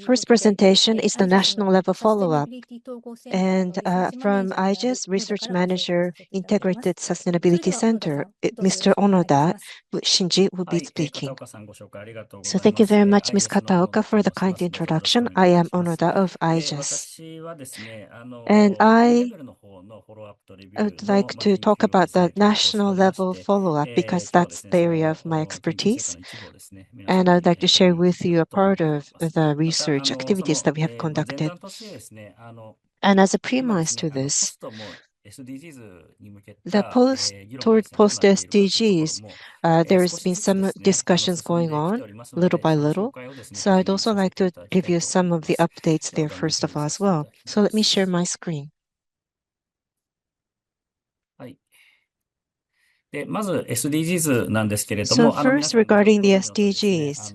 First presentation is the national level サステナ follow-up. ビリティ統合センター And のリサーチマネー from ジャーである IGES 野田 Research からご紹介 Manager させていただきます。 Integrated それ Sustainability では野田さ Center, ん、どうぞよろし Mr. くお願いいたし Onoda ます。 Shinji will は be い、speaking. 片岡さんご紹介ありがとうご So ざい thank you ます。very much, Ms. IES の Kataoka, 小野 for と the 申しま kind す。どうぞよろしくお introduction. 願い I いた am します。 Onoda of で、 IGES. 私はですね、And 国レ I ベルの方のフォローアップとレビ would ューの、like to 研 talk 究をで about すね、 the 担当してお national りまし level て、follow-up because 今日はで that's すね、the そ area of my の研究成果 expertise. の一部をですね、皆 And 様 I'd に like to 共 share 有で with きれ you ば a と思っ part ており of ます。the また、research そ activities の、that we have 前 conducted. 段としてですね、And as a 今です premise ね、to ポ this, ストも SDGs に向け the た、 post 議論がで toward すね、どう post なっているかというところ SDGs, も、there's 少し been ずつで some すね、discussions 進ん going できて on おりますの little で、 by その紹 little. 介をですね、 So 共 I'd 有 also させ like てい to ただき give たい you と思 some い of ま the す。 updates では there 画面 first 共 of 有 all さ as せていた well. だきま So let me す。 share my screen. はい。で、まず SDGs なんですけれど So も、皆 first さんご regarding the 存知の通りですね、 SDGs,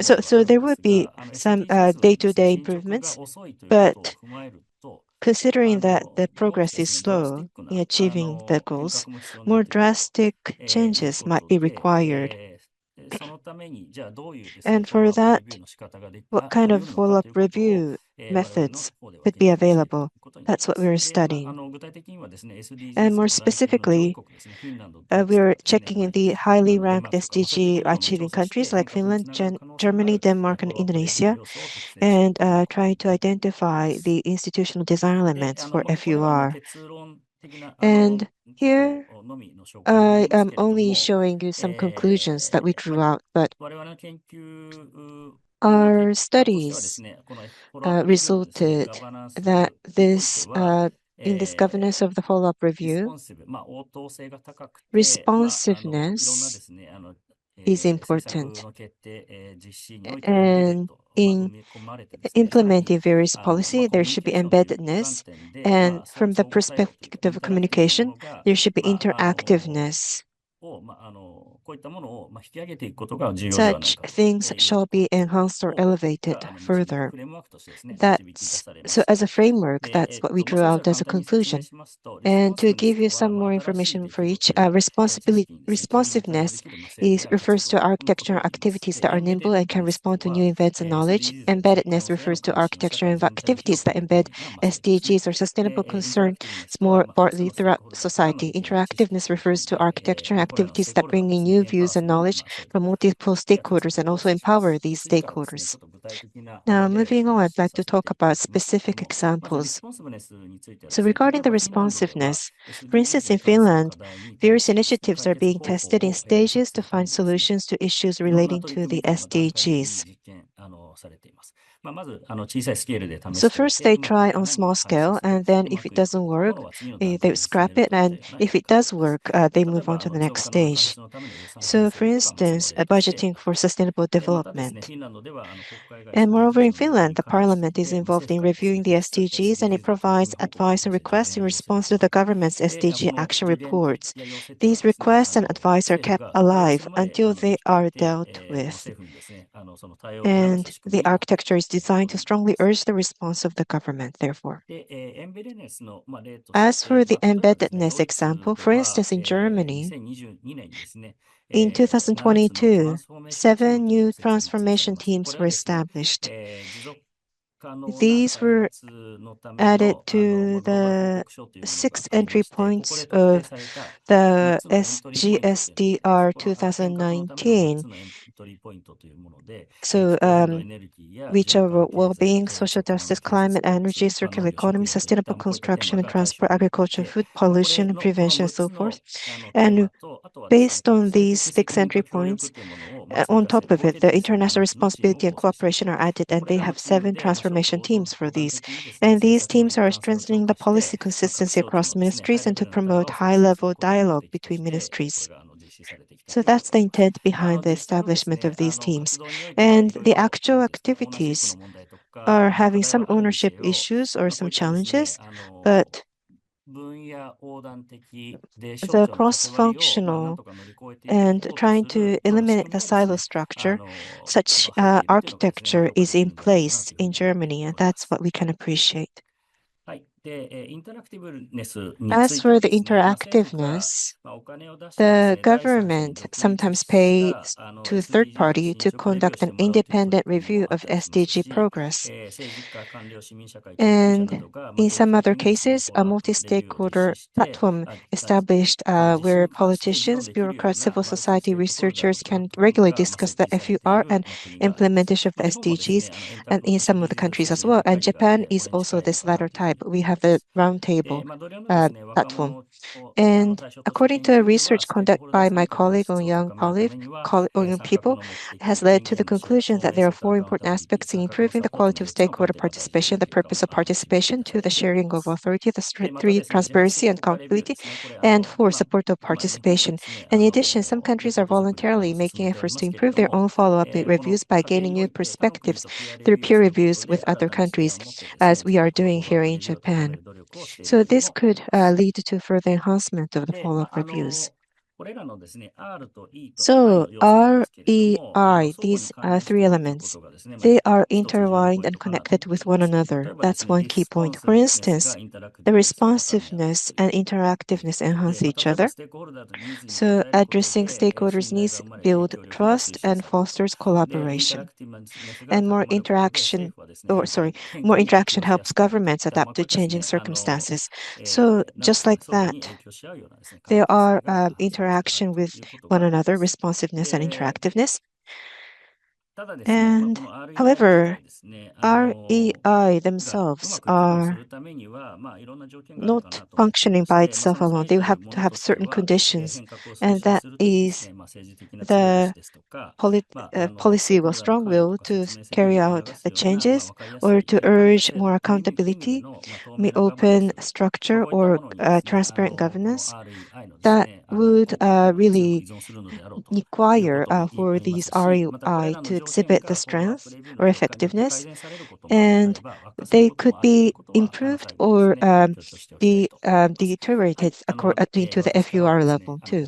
So there would be some day-to-day improvements, but considering that the progress is slow in achieving the goals, more drastic changes might be required. And for that, what kind of follow-up review methods could be available? That's what we're studying. And more specifically, we're checking in the highly ranked SDG achieving countries like Finland, Germany, Denmark, and Indonesia, and trying to identify the institutional design elements for FUR. And here, I am only showing you some conclusions that we drew out, but Our studies resulted that in this governance of the follow-up review, responsiveness is important. And in implementing various policy, there should be embeddedness. And from the perspective of communication, there should be interactiveness. Such things shall be enhanced or elevated further. So as a framework, that's what we drew out as a conclusion. And to give you some more information for each, responsiveness refers to architectural activities that are nimble and can respond to new events and knowledge. Embeddedness refers to architecture and activities that embed SDGs or sustainable concerns more broadly throughout society. Interactiveness refers to architecture and activities that bring in new views and knowledge from multiple stakeholders and also empower these stakeholders. Now, moving on, I'd like to talk about specific examples. So regarding the responsiveness, for instance, in Finland, various initiatives are being tested in stages to find solutions to issues relating to the SDGs. So first they try on small scale, and then if it doesn't work, they scrap it, and if it does work, they move on to the next stage. So for instance, budgeting for sustainable development. And moreover, in Finland, the parliament is involved in reviewing the SDGs, and it provides advice and requests in response to the government's SDG action reports. These requests and advice are kept alive until they are dealt with. And the architecture is designed to strongly urge the response of the government, therefore. As for the embeddedness example, for instance, in Germany, in 2022, 7 new transformation teams were established. These were added to the 6 entry points of the GSDR 2019. So, which are well-being, social justice, climate, energy, circular economy, sustainable construction and transport, agriculture, food pollution, and prevention, and so forth. And based on these 6 entry points, on top of it, the international responsibility and cooperation are added, and they have 7 transformation teams for these. And these teams are strengthening the policy consistency across ministries and to promote high-level dialogue between ministries. So that's the intent behind the establishment of these teams. And the actual activities are having some ownership issues or some challenges, but the cross-functional and trying to eliminate the silo structure, such architecture is in place in Germany, and that's what we can appreciate. As for the interactiveness, the government sometimes pays to a third party to conduct an independent review of SDG progress. And in some other cases, a multi-stakeholder platform established where politicians, bureaucrats, civil society researchers can regularly discuss the FUR and implementation of the SDGs, and in some of the countries as well. And Japan is also this latter type. We have the roundtable platform. And according to research conducted by my colleague on young people, has led to the conclusion that there are 4 important aspects in improving the quality of stakeholder participation, the purpose of participation, 2, the sharing of authority, 3, transparency and accountability, and 4, support of participation. And in addition, some countries are voluntarily making efforts to improve their own follow-up reviews by gaining new perspectives through peer reviews with other countries, as we are doing here in Japan. So this could lead to further enhancement of the follow-up reviews. So R, E, I, these 3 elements, they are intertwined and connected with one another. That's one key point. For instance, the responsiveness and interactiveness enhance each other. So addressing stakeholders' needs build trust and fosters collaboration. And more interaction helps governments adapt to changing circumstances. So just like that, there are interaction with one another, responsiveness and interactiveness. And however, REI themselves are not functioning by itself alone. They have to have certain conditions, and that is the policy will strong will to carry out the changes or to urge more accountability, may open structure or transparent governance that would really require for these REI to exhibit the strength or effectiveness, and they could be improved or be deteriorated according to the FUR level too.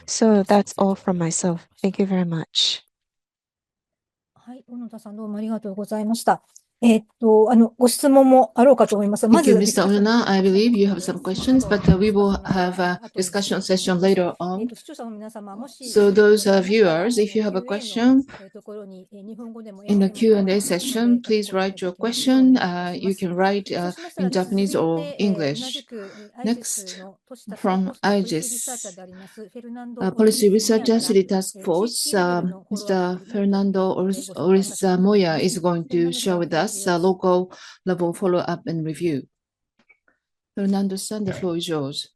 So that's all from myself. Thank you very much. はい、小野田さんどうもありがとうございました。ご質問もあろうかと思います。Thank you, Mr. Oruna. I believe you have some questions, but we will have a discussion session later on. 視聴者の皆様、もし、So those viewers, if you have a question in the Q&A session, please write your question. You can write in Japanese or English. Next, from IGES, Policy Research City Task Force, Mr. Fernando Oriz Moya is going to share with us a local level follow-up and review. Fernando-san, the floor is yours.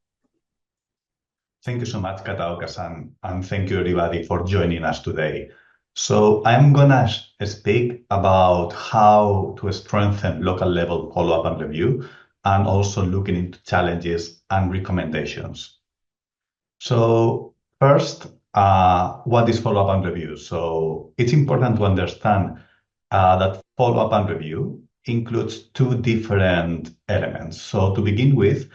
Thank you so much, Kataoka-san, and thank you everybody for joining us today. So I'm gonna speak about how to strengthen local level follow-up and review, and also looking into challenges and recommendations. So first, what is follow-up and review? So it's important to understand that follow-up and review includes two different elements. So to begin with,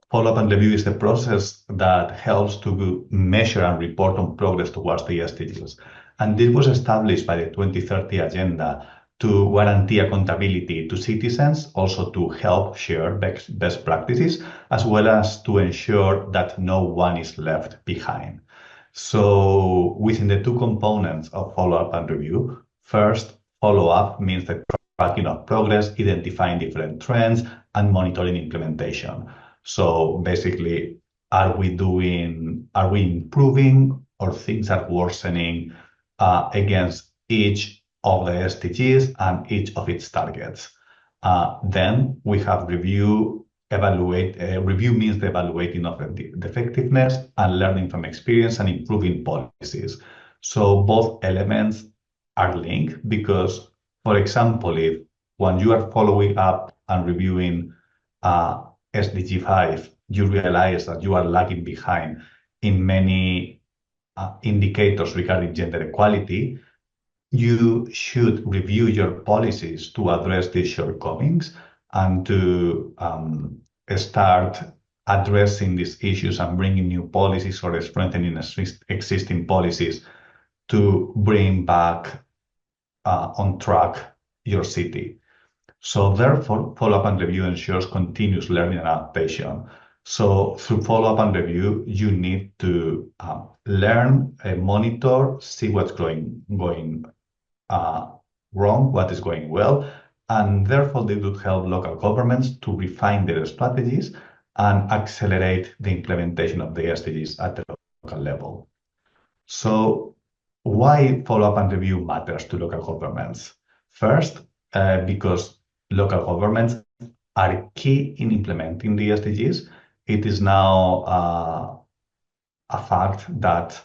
follow-up and review is the process that helps to measure and report on progress towards the SDGs. And this was established by the 2030 Agenda to guarantee accountability to citizens, also to help share best practices, as well as to ensure that no one is left behind. So within the two components of follow-up and review, first, follow-up means the tracking of progress, identifying different trends, and monitoring implementation. So basically, are we improving, or things are worsening against each of the SDGs and each of its targets? Then we have review. Review means the evaluating of the effectiveness and learning from experience and improving policies. So both elements are linked because, for example, if when you are following up and reviewing SDG 5, you realize that you are lagging behind in many indicators regarding gender equality, you should review your policies to address these shortcomings and to start addressing these issues and bringing new policies or strengthening existing policies to bring back on track your city. So therefore, follow-up and review ensures continuous learning and adaptation. So through follow-up and review, you need to learn, monitor, see what's going wrong, what is going well, and therefore they would help local governments to refine their strategies and accelerate the implementation of the SDGs at the local level. So why follow-up and review matters to local governments? First, because local governments are key in implementing the SDGs. It is now a fact that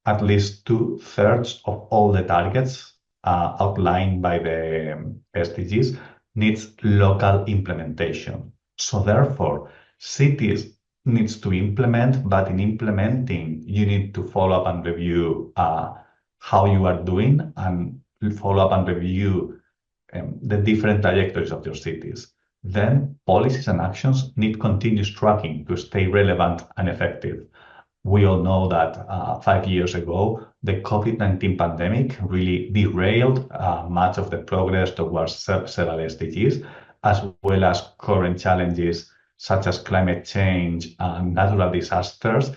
at least 2/3 of all the targets outlined by the SDGs needs local implementation. So therefore, cities needs to implement, but in implementing, you need to follow up and review how you are doing and follow up and review the different trajectories of your cities. Then policies and actions need continuous tracking to stay relevant and effective. We all know that 5 years ago, the COVID-19 pandemic really derailed much of the progress towards several SDGs, as well as current challenges such as climate change and natural disasters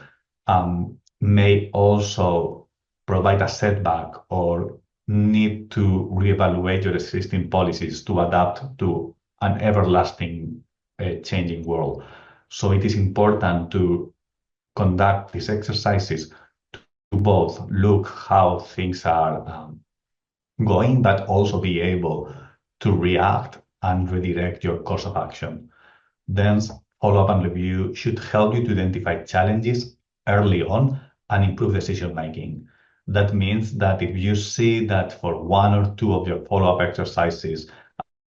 may also provide a setback or need to reevaluate your existing policies to adapt to an everlasting changing world. So it is important to conduct these exercises to both look how things are going, but also be able to react and redirect your course of action. Then follow-up and review should help you to identify challenges early on and improve decision making. That means that if you see that for one or two of your follow-up exercises,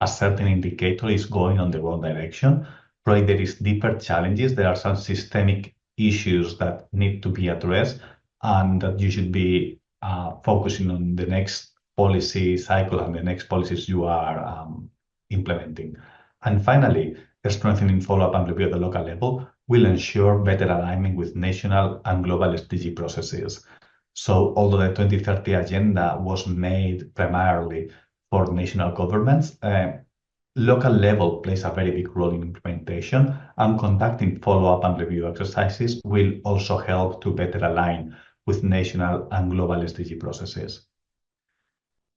a certain indicator is going on the wrong direction, probably there is deeper challenges. There are some systemic issues that need to be addressed, and that you should be focusing on the next policy cycle and the next policies you are implementing. And finally, strengthening follow-up and review at the local level will ensure better alignment with national and global SDG processes. So although the 2030 agenda was made primarily for national governments, local level plays a very big role in implementation, and conducting follow-up and review exercises will also help to better align with national and global SDG processes.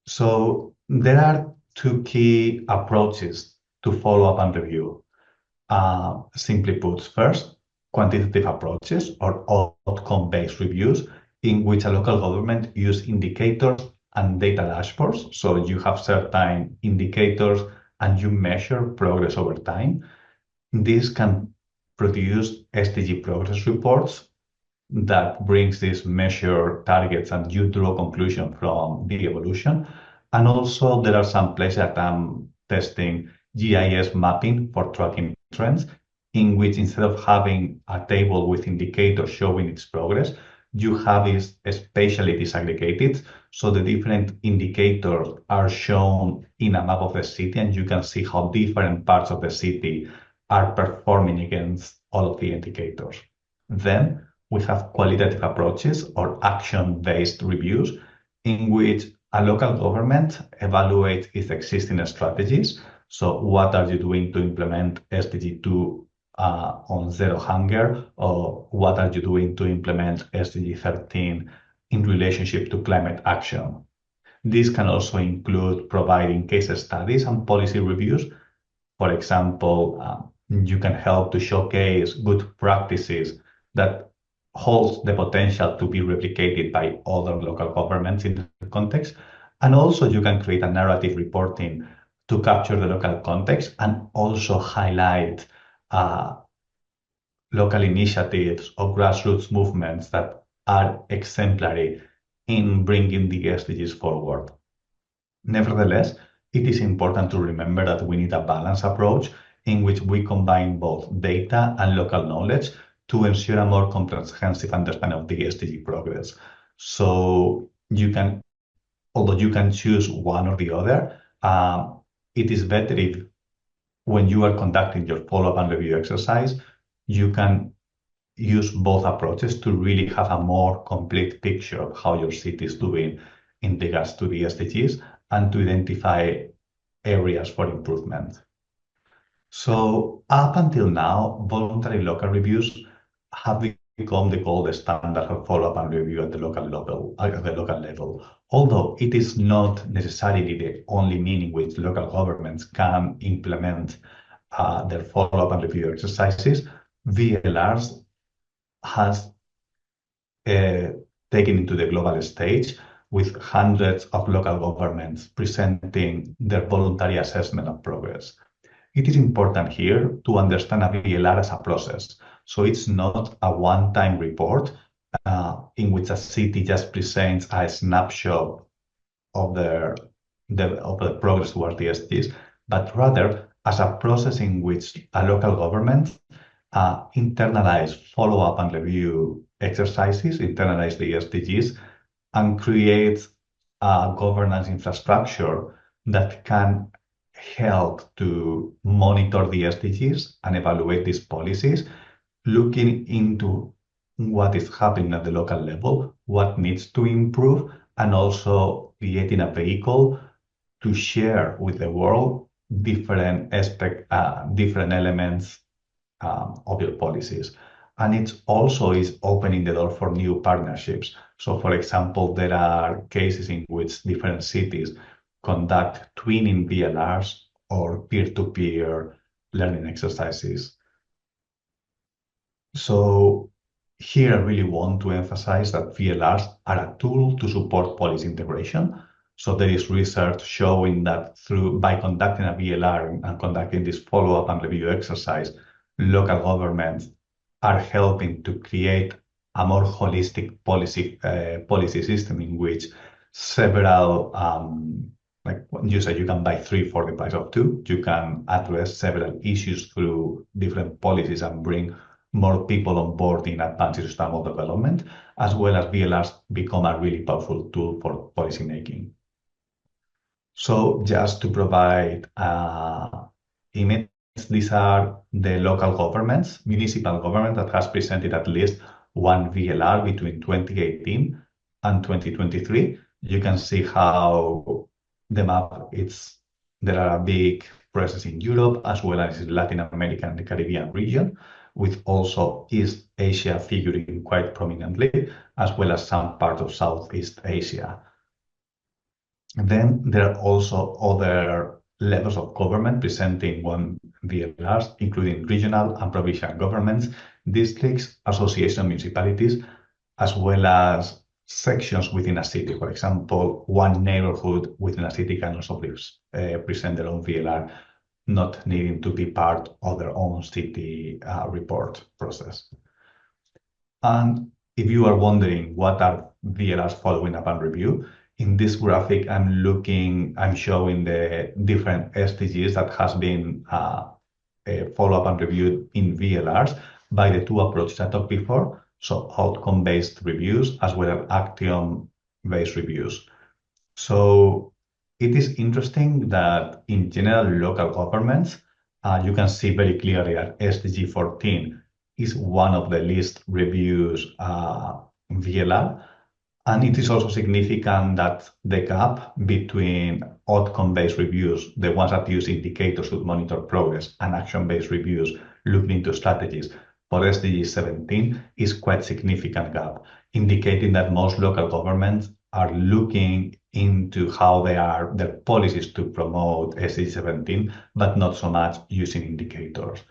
So there are two key approaches to follow-up and review. Simply put, first, quantitative approaches or outcome-based reviews, in which a local government use indicators and data dashboards. So you have certain indicators and you measure progress over time. This can produce SDG progress reports that brings these measure targets and you draw conclusion from the evolution. And also there are some places that I'm testing GIS mapping for tracking trends, in which instead of having a table with indicators showing its progress, you have it spatially disaggregated. So the different indicators are shown in a map of the city, and you can see how different parts of the city are performing against all of the indicators. Then we have qualitative approaches or action-based reviews, in which a local government evaluates its existing strategies. So what are you doing to implement SDG 2 on zero hunger, or what are you doing to implement SDG 13 in relationship to climate action? This can also include providing case studies and policy reviews. For example, you can help to showcase good practices that holds the potential to be replicated by other local governments in the context. And also you can create a narrative reporting to capture the local context and also highlight local initiatives or grassroots movements that are exemplary in bringing the SDGs forward. Nevertheless, it is important to remember that we need a balanced approach in which we combine both data and local knowledge to ensure a more comprehensive understanding of the SDG progress. So although you can choose one or the other, it is better if when you are conducting your follow-up and review exercise, you can use both approaches to really have a more complete picture of how your city is doing in regards to the SDGs and to identify areas for improvement. So up until now, voluntary local reviews have become the gold standard for follow-up and review at the local level. Although it is not necessarily the only means in which local governments can implement their follow-up and review exercises, VLRs has taken into the global stage with hundreds of local governments presenting their voluntary assessment of progress. It is important here to understand a VLR as a process. So it's not a one-time report in which a city just presents a snapshot of the progress towards the SDGs, but rather as a process in which a local government internalize follow-up and review exercises, internalize the SDGs, and create a governance infrastructure that can help to monitor the SDGs and evaluate these policies, looking into what is happening at the local level, what needs to improve, and also creating a vehicle to share with the world different elements of your policies. And it also is opening the door for new partnerships. So, for example, there are cases in which different cities conduct twinning VLRs or peer-to-peer learning exercises. So here I really want to emphasize that VLRs are a tool to support policy integration. So there is research showing that by conducting a VLR and conducting this follow-up and review exercise, local governments are helping to create a more holistic policy system in which several, like you said, you can buy 3 for the price of 2. You can address several issues through different policies and bring more people on board in advanced sustainable development, as well as VLRs become a really powerful tool for policymaking. So just to provide image, these are the local governments, municipal government that has presented at least one VLR between 2018 and 2023. You can see how the map there are big presence in Europe as well as in Latin America and the Caribbean region, with also East Asia figuring quite prominently, as well as some part of Southeast Asia. And then there are also other levels of government presenting one VLRs, including regional and provincial governments, districts, association municipalities, as well as sections within a city. For example, one neighborhood within a city can also present their own VLR, not needing to be part of their own city report process. And if you are wondering what are VLRs following up and review, in this graphic, I'm showing the different SDGs that has been follow-up and reviewed in VLRs by the 2 approaches I talked before. So outcome-based reviews as well as action-based reviews. So it is interesting that in general, local governments, you can see very clearly that SDG 14 is one of the least reviews VLR. And it is also significant that the gap between outcome-based reviews, the ones that use indicators to monitor progress, and action-based reviews looking into strategies for SDG 17 is quite significant gap, indicating that most local governments are looking into how their policies to promote SDG 17, but not so much using indicators.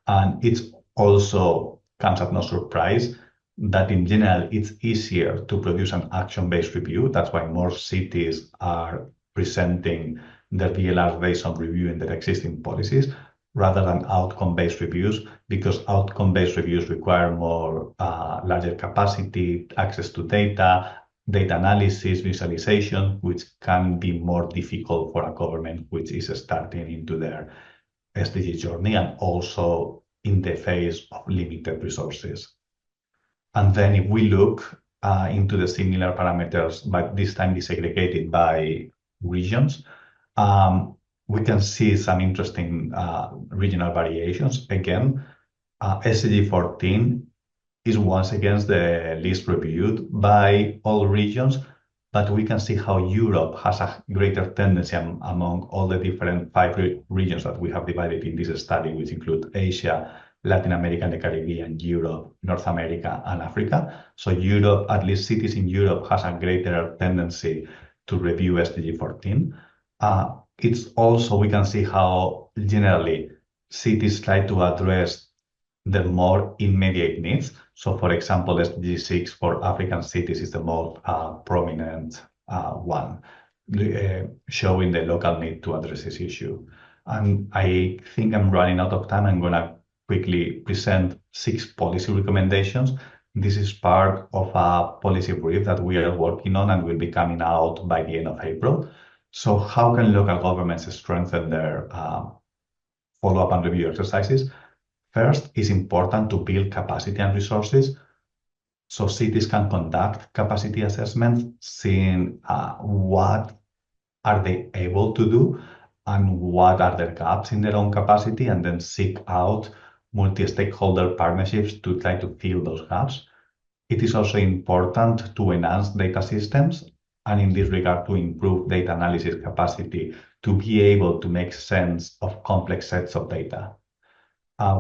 And it's also comes at no surprise that in general, it's easier to produce an action-based review. That's why more cities are presenting their VLRs based on reviewing their existing policies rather than outcome-based reviews, because outcome-based reviews require more larger capacity, access to data analysis, visualization, which can be more difficult for a government which is starting into their SDG journey and also in the face of limited resources. And then if we look into the similar parameters, but this time disaggregated by regions, we can see some interesting regional variations. Again, SDG 14 is once again the least reviewed by all regions, but we can see how Europe has a greater tendency among all the different 5 regions that we have divided in this study, which include Asia, Latin America, and the Caribbean, Europe, North America, and Africa. So Europe, at least cities in Europe, has a greater tendency to review SDG 14. It's also, we can see how generally cities try to address the more immediate needs. So for example, SDG 6 for African cities is the most prominent one, showing the local need to address this issue. And I think I'm running out of time. I'm gonna quickly present 6 policy recommendations. This is part of a policy brief that we are working on and will be coming out by the end of April. So how can local governments strengthen their follow-up and review exercises? First, it's important to build capacity and resources so cities can conduct capacity assessments, seeing what are they able to do and what are their gaps in their own capacity, and then seek out multi-stakeholder partnerships to try to fill those gaps. It is also important to enhance data systems, and in this regard, to improve data analysis capacity to be able to make sense of complex sets of data.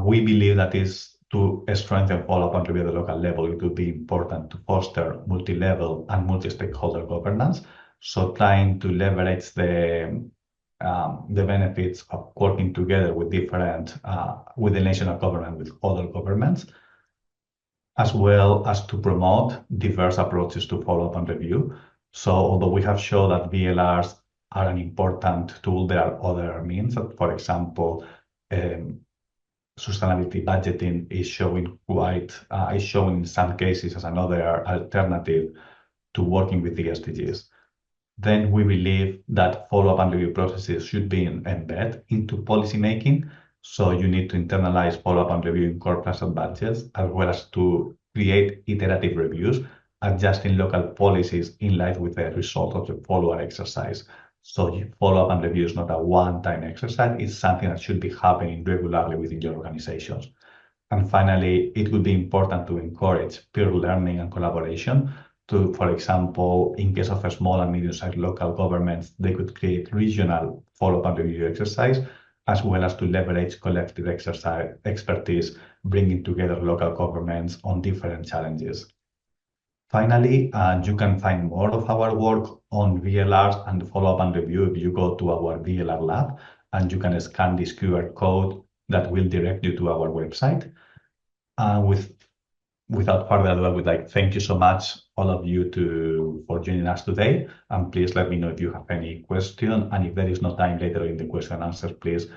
We believe that is to strengthen follow-up and review at the local level. It would be important to foster multi-level and multi-stakeholder governance. So trying to leverage the benefits of working together with with the national government, with other governments, as well as to promote diverse approaches to follow up and review. So although we have shown that VLRs are an important tool, there are other means. For example, sustainability budgeting is showing is shown in some cases as another alternative to working with the SDGs. Then we believe that follow-up and review processes should be embedded into policymaking. So you need to internalize follow-up and review in core plus budgets, as well as to create iterative reviews, adjusting local policies in line with the result of the follow-up exercise. So follow-up and review is not a one-time exercise. It's something that should be happening regularly within your organizations. And finally, it would be important to encourage peer learning and collaboration. To, for example, in case of a small and medium-sized local governments, they could create regional follow-up and review exercise, as well as to leverage collective expertise, bringing together local governments on different challenges. Finally, you can find more of our work on VLRs and follow-up and review if you go to our VLR lab, and you can scan this QR code that will direct you to our website. Without further ado, I would like to thank you so much, all of you, for joining us today. And please let me know if you have any question. And if there is no time later in the question and answers, please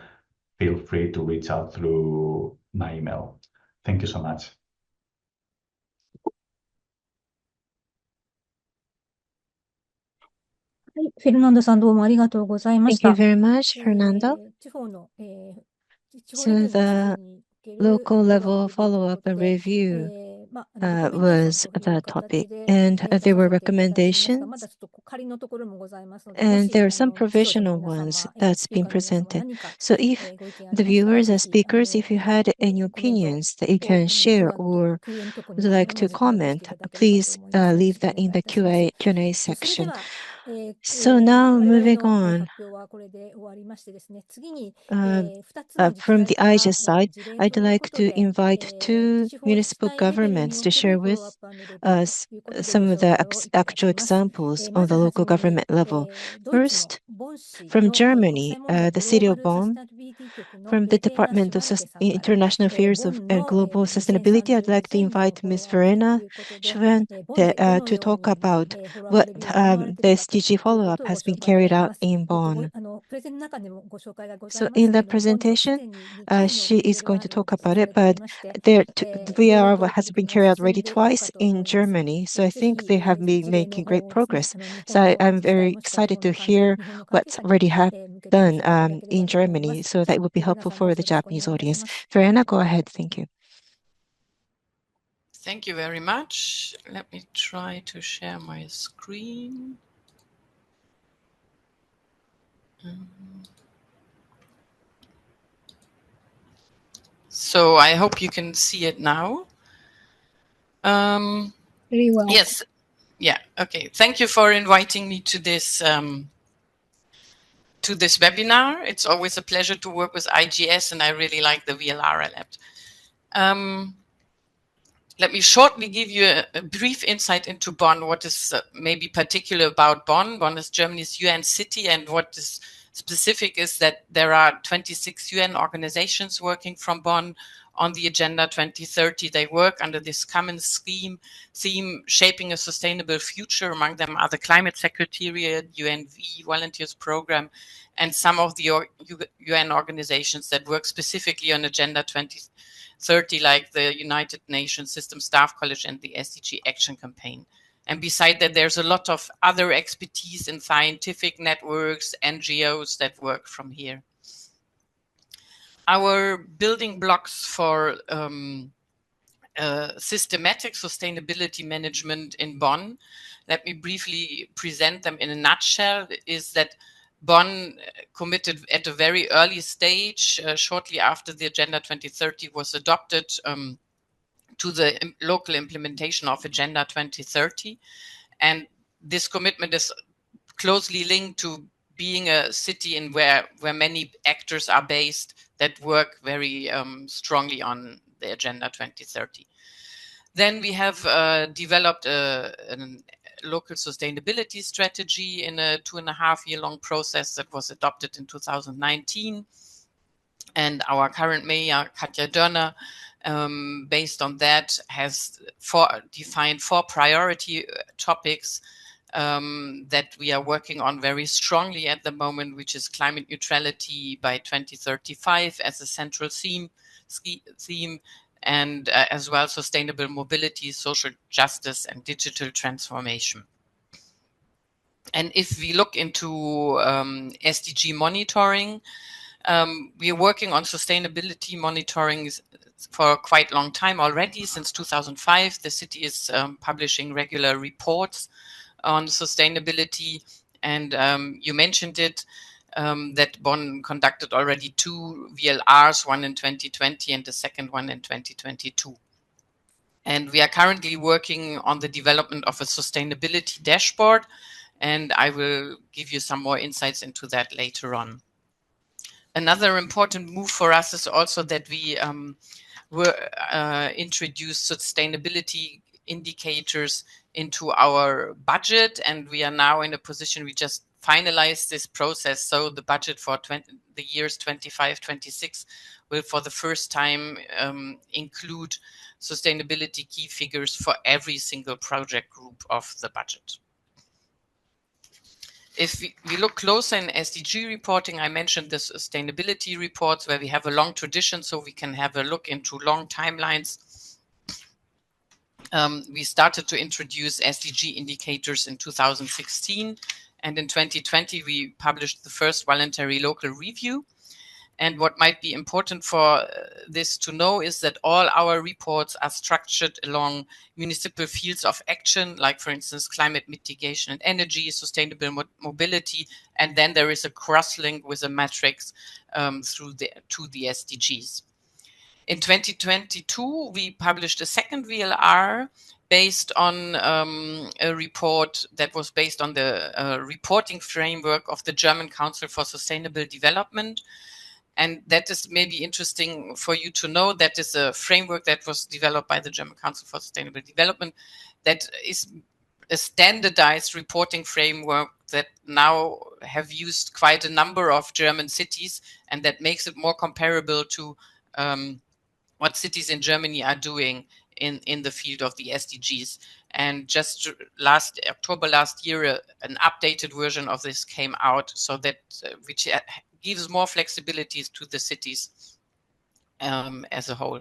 feel free to reach out through my email. Thank you so much. Thank you very much, Fernando. So the local level follow-up and review was the topic, and there were recommendations, and there are some provisional ones that's been presented. So if the viewers and speakers, if you had any opinions that you can share or would like to comment, please leave that in the Q&A section. So now moving on, from the IGES side, I'd like to invite two municipal governments to share with us some of the actual examples on the local government level. First, from Germany, the city of Bonn, from the Department of International Affairs and Global Sustainability, I'd like to invite Ms. Verena Schwen to talk about what the SDG follow-up has been carried out in Bonn. So in the presentation, she is going to talk about it, but the VLR has been carried out already twice in Germany, so I think they have been making great progress. So I'm very excited to hear what's already done in Germany, so that would be helpful for the Japanese audience. Verena, go ahead. Thank you. Thank you very much. Let me try to share my screen. So I hope you can see it now. Very well. Yes. Yeah. Okay. Thank you for inviting me to this webinar. It's always a pleasure to work with IGS, and I really like the VLR lab. Let me shortly give you a brief insight into Bonn, what is maybe particular about Bonn. Bonn is Germany's UN city, and what is specific is that there are 26 UN organizations working from Bonn on the Agenda 2030. They work under this common theme, shaping a sustainable future. Among them are the Climate Secretariat, UNV, Volunteers Program, and some of the UN organizations that work specifically on Agenda 2030, like the United Nations System Staff College and the SDG Action Campaign. And beside that, there's a lot of other expertise in scientific networks, NGOs that work from here. Our building blocks for systematic sustainability management in Bonn, let me briefly present them in a nutshell, is that Bonn committed at a very early stage, shortly after the Agenda 2030 was adopted, to the local implementation of Agenda 2030. And this commitment is closely linked to being a city in where many actors are based that work very strongly on the Agenda 2030. Then we have developed a local sustainability strategy in a 2.5-year-long process that was adopted in 2019. And our current mayor, Katja Dörner, based on that, has defined 4 priority topics that we are working on very strongly at the moment, which is climate neutrality by 2035 as a central theme, and as well sustainable mobility, social justice, and digital transformation. And if we look into SDG monitoring, we are working on sustainability monitoring for quite a long time already. Since 2005, the city is publishing regular reports on sustainability. And you mentioned it, that Bonn conducted already 2 VLRs, one in 2020 and the second one in 2022. And we are currently working on the development of a sustainability dashboard, and I will give you some more insights into that later on. Another important move for us is also that we introduced sustainability indicators into our budget, and we are now in a position, we just finalized this process. So the budget for the years 25-26 will for the first time include sustainability key figures for every single project group of the budget. If we look closer in SDG reporting, I mentioned the sustainability reports where we have a long tradition, so we can have a look into long timelines. We started to introduce SDG indicators in 2016, and in 2020 we published the first voluntary local review. And what might be important for this to know is that all our reports are structured along municipal fields of action, like, for instance, climate mitigation and energy, sustainable mobility, and then there is a cross-link with a matrix to the SDGs. In 2022, we published a second VLR based on a report that was based on the reporting framework of the German Council for Sustainable Development. And that is maybe interesting for you to know. That is a framework that was developed by the German Council for Sustainable Development that is a standardized reporting framework that now have used quite a number of German cities, and that makes it more comparable to what cities in Germany are doing in the field of the SDGs. And just October last year, an updated version of this came out, so that which gives more flexibilities to the cities as a whole.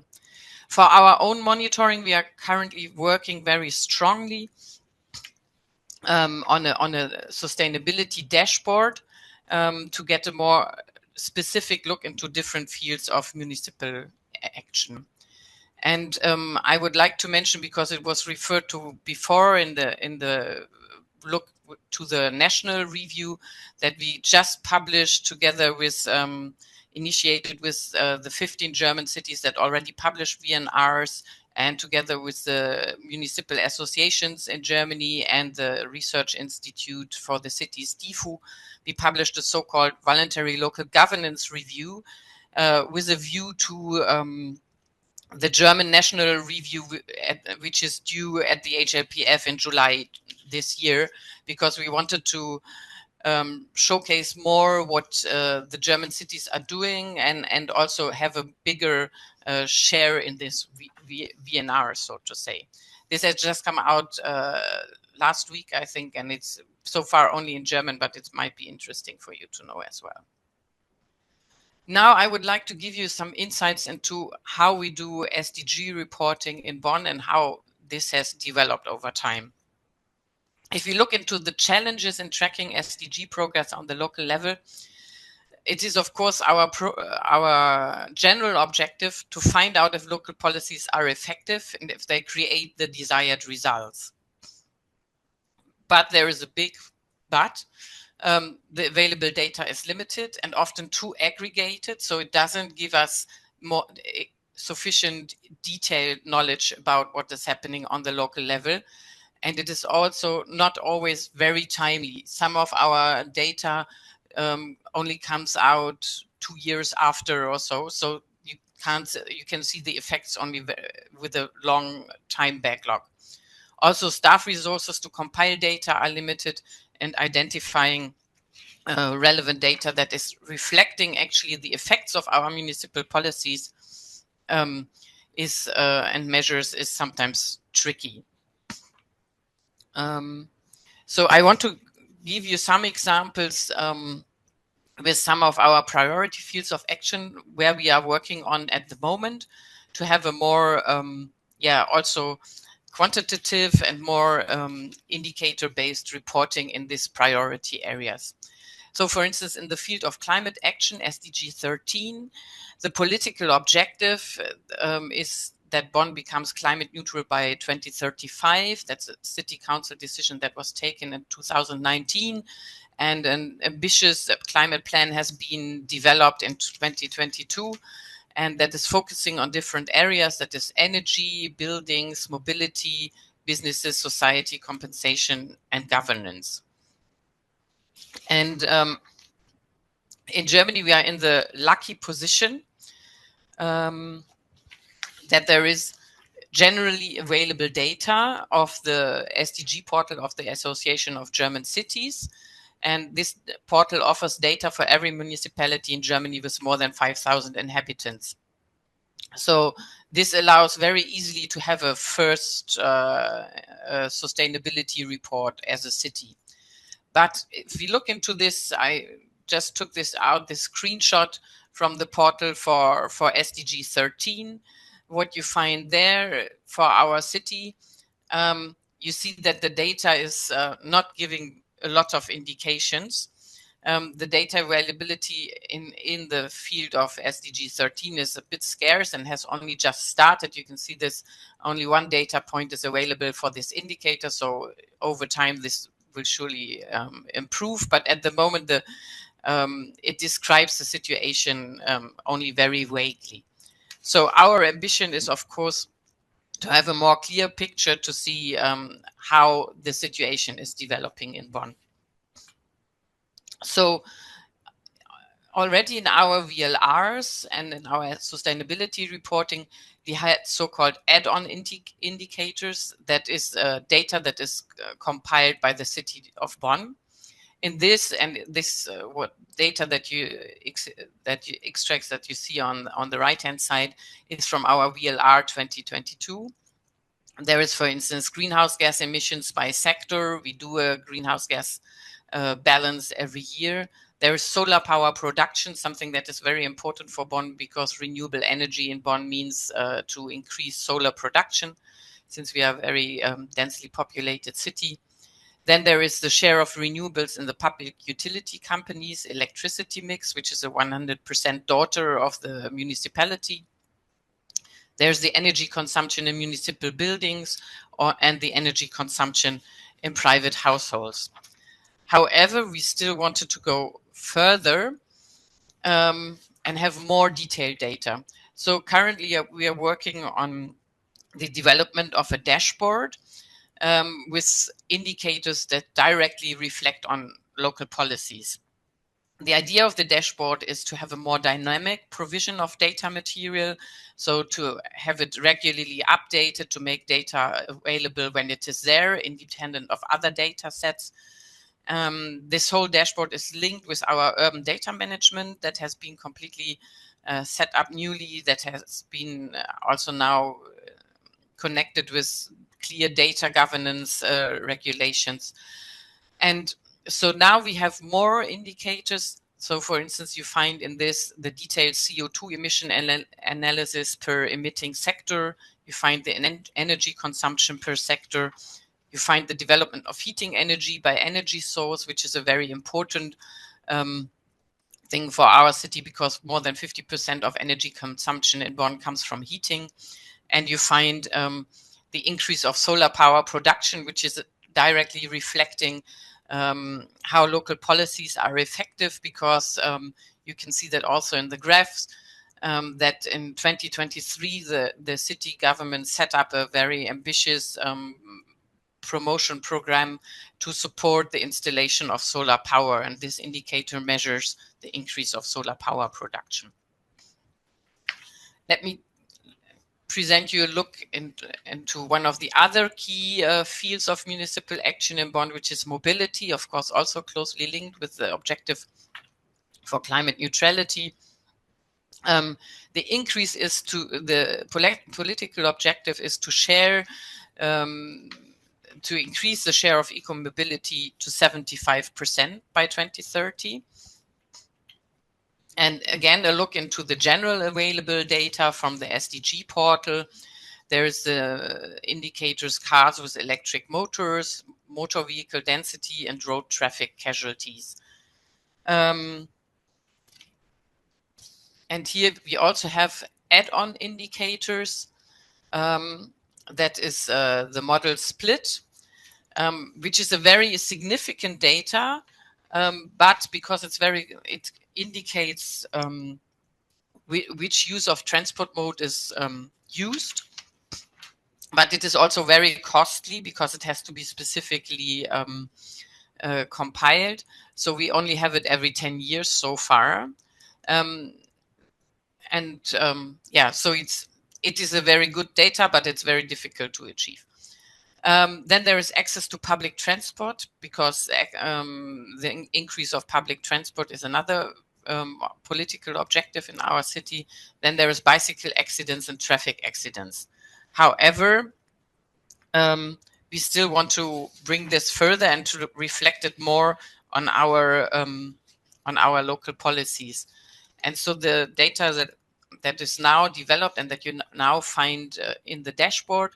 For our own monitoring, we are currently working very strongly on a sustainability dashboard to get a more specific look into different fields of municipal action. And I would like to mention, because it was referred to before in the look to the national review, that we just published together with initiated with the 15 German cities that already published VNRs, and together with the municipal associations in Germany and the Research Institute for the Cities, DIFU, we published a so-called Voluntary Local Governance Review with a view to the German national review, which is due at the HLPF in July this year, because we wanted to showcase more what the German cities are doing, and also have a bigger share in this VNR, so to say. This has just come out last week, I think, and it's so far only in German, but it might be interesting for you to know as well. Now I would like to give you some insights into how we do SDG reporting in Bonn and how this has developed over time. If you look into the challenges in tracking SDG progress on the local level, it is, of course, our general objective to find out if local policies are effective and if they create the desired results. But there is a big but. The available data is limited and often too aggregated, so it doesn't give us more sufficient detailed knowledge about what is happening on the local level. And it is also not always very timely. Some of our data only comes out 2 years after or so, so you can see the effects only with a long time backlog. Also, staff resources to compile data are limited, and identifying relevant data that is reflecting actually the effects of our municipal policies and measures is sometimes tricky. So I want to give you some examples with some of our priority fields of action where we are working on at the moment to have a more, also quantitative and more indicator-based reporting in these priority areas. So, for instance, in the field of climate action, SDG 13, the political objective is that Bonn becomes climate neutral by 2035. That's a city council decision that was taken in 2019. And an ambitious climate plan has been developed in 2022. And that is focusing on different areas, that is energy, buildings, mobility, businesses, society, compensation, and governance. And in Germany, we are in the lucky position that there is generally available data of the SDG portal of the Association of German Cities. And this portal offers data for every municipality in Germany with more than 5,000 inhabitants. So this allows very easily to have a first sustainability report as a city. But if we look into this, I just took this screenshot from the portal for SDG 13. What you find there for our city, you see that the data is not giving a lot of indications. The data availability in the field of SDG 13 is a bit scarce and has only just started. You can see this, only one data point is available for this indicator. So over time, this will surely improve. But at the moment, it describes the situation only very vaguely. So our ambition is, of course, to have a more clear picture to see how the situation is developing in Bonn. So already in our VLRs and in our sustainability reporting, we had so-called add-on indicators. That is data that is compiled by the city of Bonn. In this what data that you extract that you see on the right-hand side is from our VLR 2022. There is, for instance, greenhouse gas emissions by sector. We do a greenhouse gas balance every year. There is solar power production, something that is very important for Bonn because renewable energy in Bonn means to increase solar production, since we are a very densely populated city. Then there is the share of renewables in the public utility companies, electricity mix, which is a 100% daughter of the municipality. There's the energy consumption in municipal buildings and the energy consumption in private households. However, we still wanted to go further and have more detailed data. So currently we are working on the development of a dashboard with indicators that directly reflect on local policies. The idea of the dashboard is to have a more dynamic provision of data material, so to have it regularly updated, to make data available when it is there, independent of other data sets. This whole dashboard is linked with our urban data management that has been completely set up newly, that has been also now connected with clear data governance regulations. And so now we have more indicators. So for instance, you find in this the detailed CO2 emission analysis per emitting sector. You find the energy consumption per sector. You find the development of heating energy by energy source, which is a very important thing for our city because more than 50% of energy consumption in Bonn comes from heating. And you find the increase of solar power production, which is directly reflecting how local policies are effective, because you can see that also in the graphs that in 2023, the city government set up a very ambitious promotion program to support the installation of solar power. And this indicator measures the increase of solar power production. Let me present you a look into one of the other key fields of municipal action in Bonn, which is mobility, of course, also closely linked with the objective for climate neutrality. The increase is to the political objective is to share to increase the share of eco-mobility to 75% by 2030. And again, a look into the general available data from the SDG portal. There's the indicators cars with electric motors, motor vehicle density, and road traffic casualties. And here we also have add-on indicators. That is the model split, which is a very significant data, but because it indicates which use of transport mode is used. But it is also very costly because it has to be specifically compiled. So we only have it every 10 years so far. So it is a very good data, but it's very difficult to achieve. Then there is access to public transport, because the increase of public transport is another political objective in our city. Then there is bicycle accidents and traffic accidents. However, we still want to bring this further and to reflect it more on our local policies. And so the data that is now developed and that you now find in the dashboard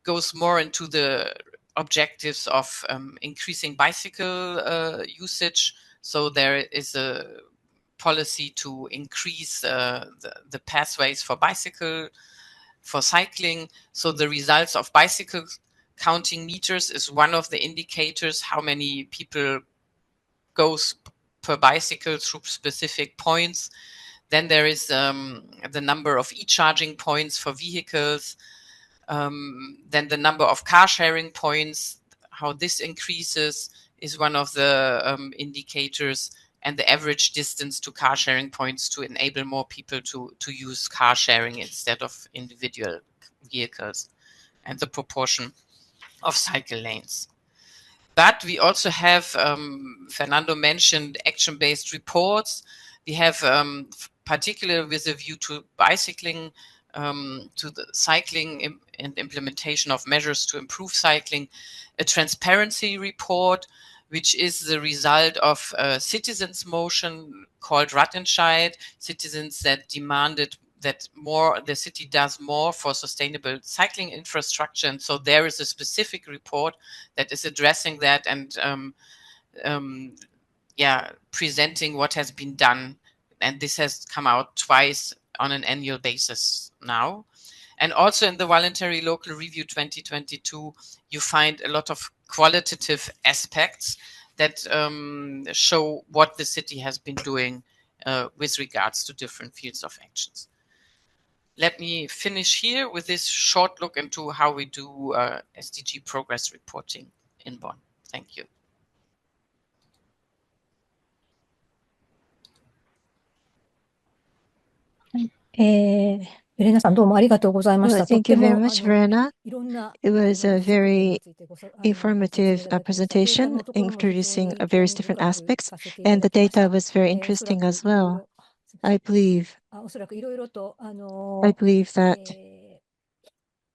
goes more into the objectives of increasing bicycle usage. So there is a policy to increase the pathways for cycling. So the results of bicycle counting meters is one of the indicators, how many people goes per bicycle through specific points. Then there is the number of e-charging points for vehicles. Then the number of car sharing points, how this increases is one of the indicators, and the average distance to car sharing points to enable more people to use car sharing instead of individual vehicles, and the proportion of cycle lanes. But we also have, Fernando mentioned action-based reports. We have, particularly with a view to bicycling, to the cycling and implementation of measures to improve cycling, a transparency report, which is the result of a citizens' motion called Ratentscheid, citizens that demanded that the city does more for sustainable cycling infrastructure. And so there is a specific report that is addressing that and presenting what has been done. And this has come out twice on an annual basis now. And also in the Voluntary Local Review 2022, you find a lot of qualitative aspects that show what the city has been doing with regards to different fields of actions. Let me finish here with this short look into how we do SDG progress reporting in Bonn. Thank you. Verena さん、どうもありがとうございまし Well, た。とっ thank you て very も much, Verena. いろんな It was a まちづくりに very ついてご説 informative 明いただきました。データ presentation のところも非常 introducing に興 various 味 different 深く aspects, 聞かせていた and だ the きまし data た。was very おそら interesting く as いろい well. ろ、すみませ I ん。 believe おそらくいろいろと、I believe that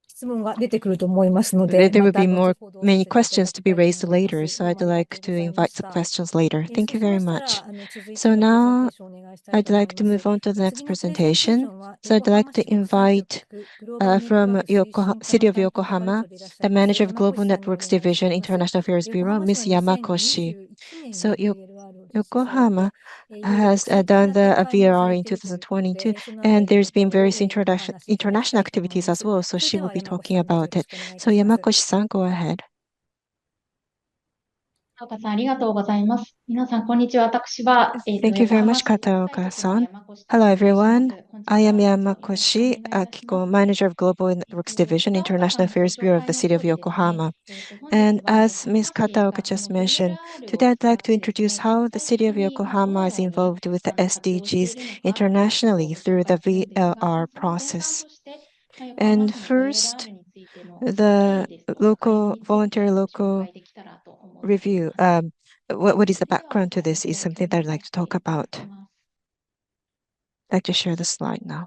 質問が出てくると思いますの there で、ま will た be 後 more ほどさ many せていただ questions き to be たいと raised 思います。 later, ど so うもあ I'd りがと like うご to ざいま invite し some た。questions later. そう Thank you しま very した much. ら、続いて So のプレゼンテ now ーションをお願いしたい I'd と思い like to ます。move on to the next 次のプレゼンテーショ presentation. ンは、So I'd 横 like 浜 to 市の産業 invite 局グローバルネットワー from ク推進課の City of 担当係 Yokohama, 長でいらっしゃ the います、 manager of 山 Global 越さんにお Networks 願いし Division, ます。 International Affairs 横 Bureau, 浜市は Miss Yamakoshi. 2021年 So に VLR を実施さ Yokohama れて、いろいろ has 先進 done な展 the 開もさ VLR れ in ているということ 2022, で、そのあた and りの there's とこ been ろを various お話しいただきた international いと思いま activities as す。 well. So それ she で will は be 山越 talking さん、どうぞ about よろ it. しくお願いい So たします。Yamakoshi-san, go ahead. 岡さん、ありがとうございます。皆さん、こんにちは。私は、Thank you 横 very 浜 much, 市国際局の Kataoka-san. 山越と Hello, 申しま everyone. す。本日 I は am どうぞよろしくお願いいたし Yamakoshi ます。Akiko, Manager of Global Networks Division, 片岡さ International んのご Affairs 紹 Bureau of 介 the の City 通 of りですね、Yokohama. 本日 And は as 横浜 Ms. 市が Kataoka こ just の mentioned, VLR を today I'd 使っ like to てですね、introduce 実 how the 際 City 的 of にど Yokohama の is ように involved with the 活用してい SDGs るのかということを internationally ご紹 through the 介するんですが、VLR その前段 process. として、横浜 And 市の first, VLR についての経 the 緯ですとか会議につい voluntary て紹 local 介できたらと思ってい review. ます。What is the それでは background ス to ライ this ド is を something 共 that 有 I'd like さ to せて talk いただ about. き I'd ます。like to share the slide now.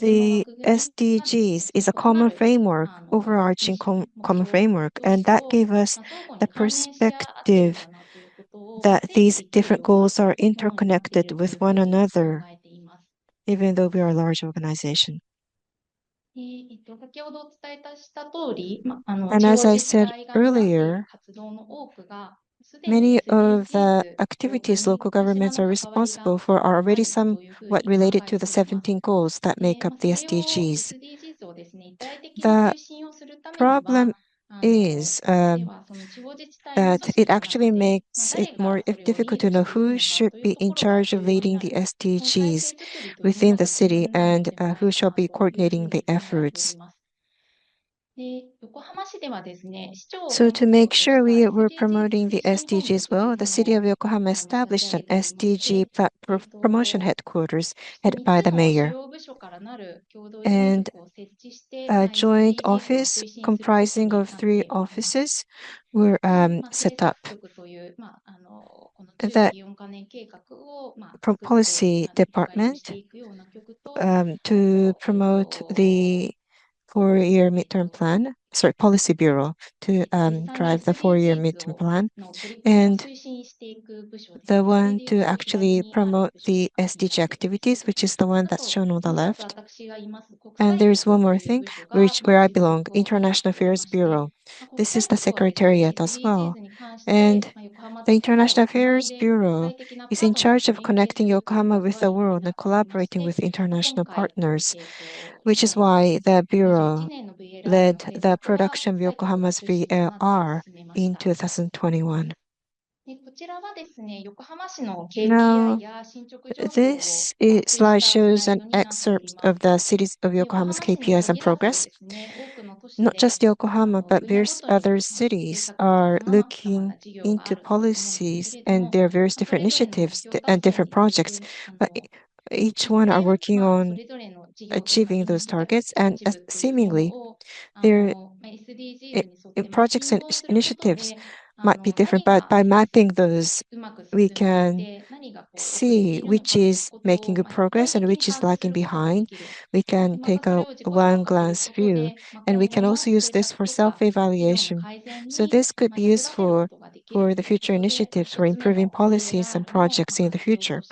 the SDGs is a common framework, overarching common framework, and that gave us the perspective that these different goals are interconnected with one another, even though we are a large organization. And as I said earlier, many of the activities local governments are responsible for are already somewhat related to the 17 goals that make up the SDGs. The problem is that it actually makes it more difficult to know who should be in charge of leading the SDGs within the city and who shall be coordinating the efforts. So to make sure we were promoting the SDGs well, the city of Yokohama established an SDG promotion headquarters headed by the mayor. And a joint office comprising of 3 offices were set up. The policy department to promote the 4-year midterm plan, policy bureau to drive the 4-year midterm plan, and the one to actually promote the SDG activities, which is the one that's shown on the left. And there's one more thing, where I belong, International Affairs Bureau. This is the secretariat as well. And the International Affairs Bureau is in charge of connecting Yokohama with the world and collaborating with international partners, which is why the Bureau led the production of Yokohama's VLR in 2021. Now, this slide shows an excerpt of the cities of Yokohama's KPIs and progress. Not just Yokohama, but various other cities are looking into policies and there are various different initiatives and different projects, but each one are working on achieving those targets, and seemingly their projects and initiatives might be different, but by mapping those, we can see which is making good progress and which is lagging behind. We can take a one-glance view, and we can also use this for self-evaluation. So this could be useful for the future initiatives for improving policies and projects in the future.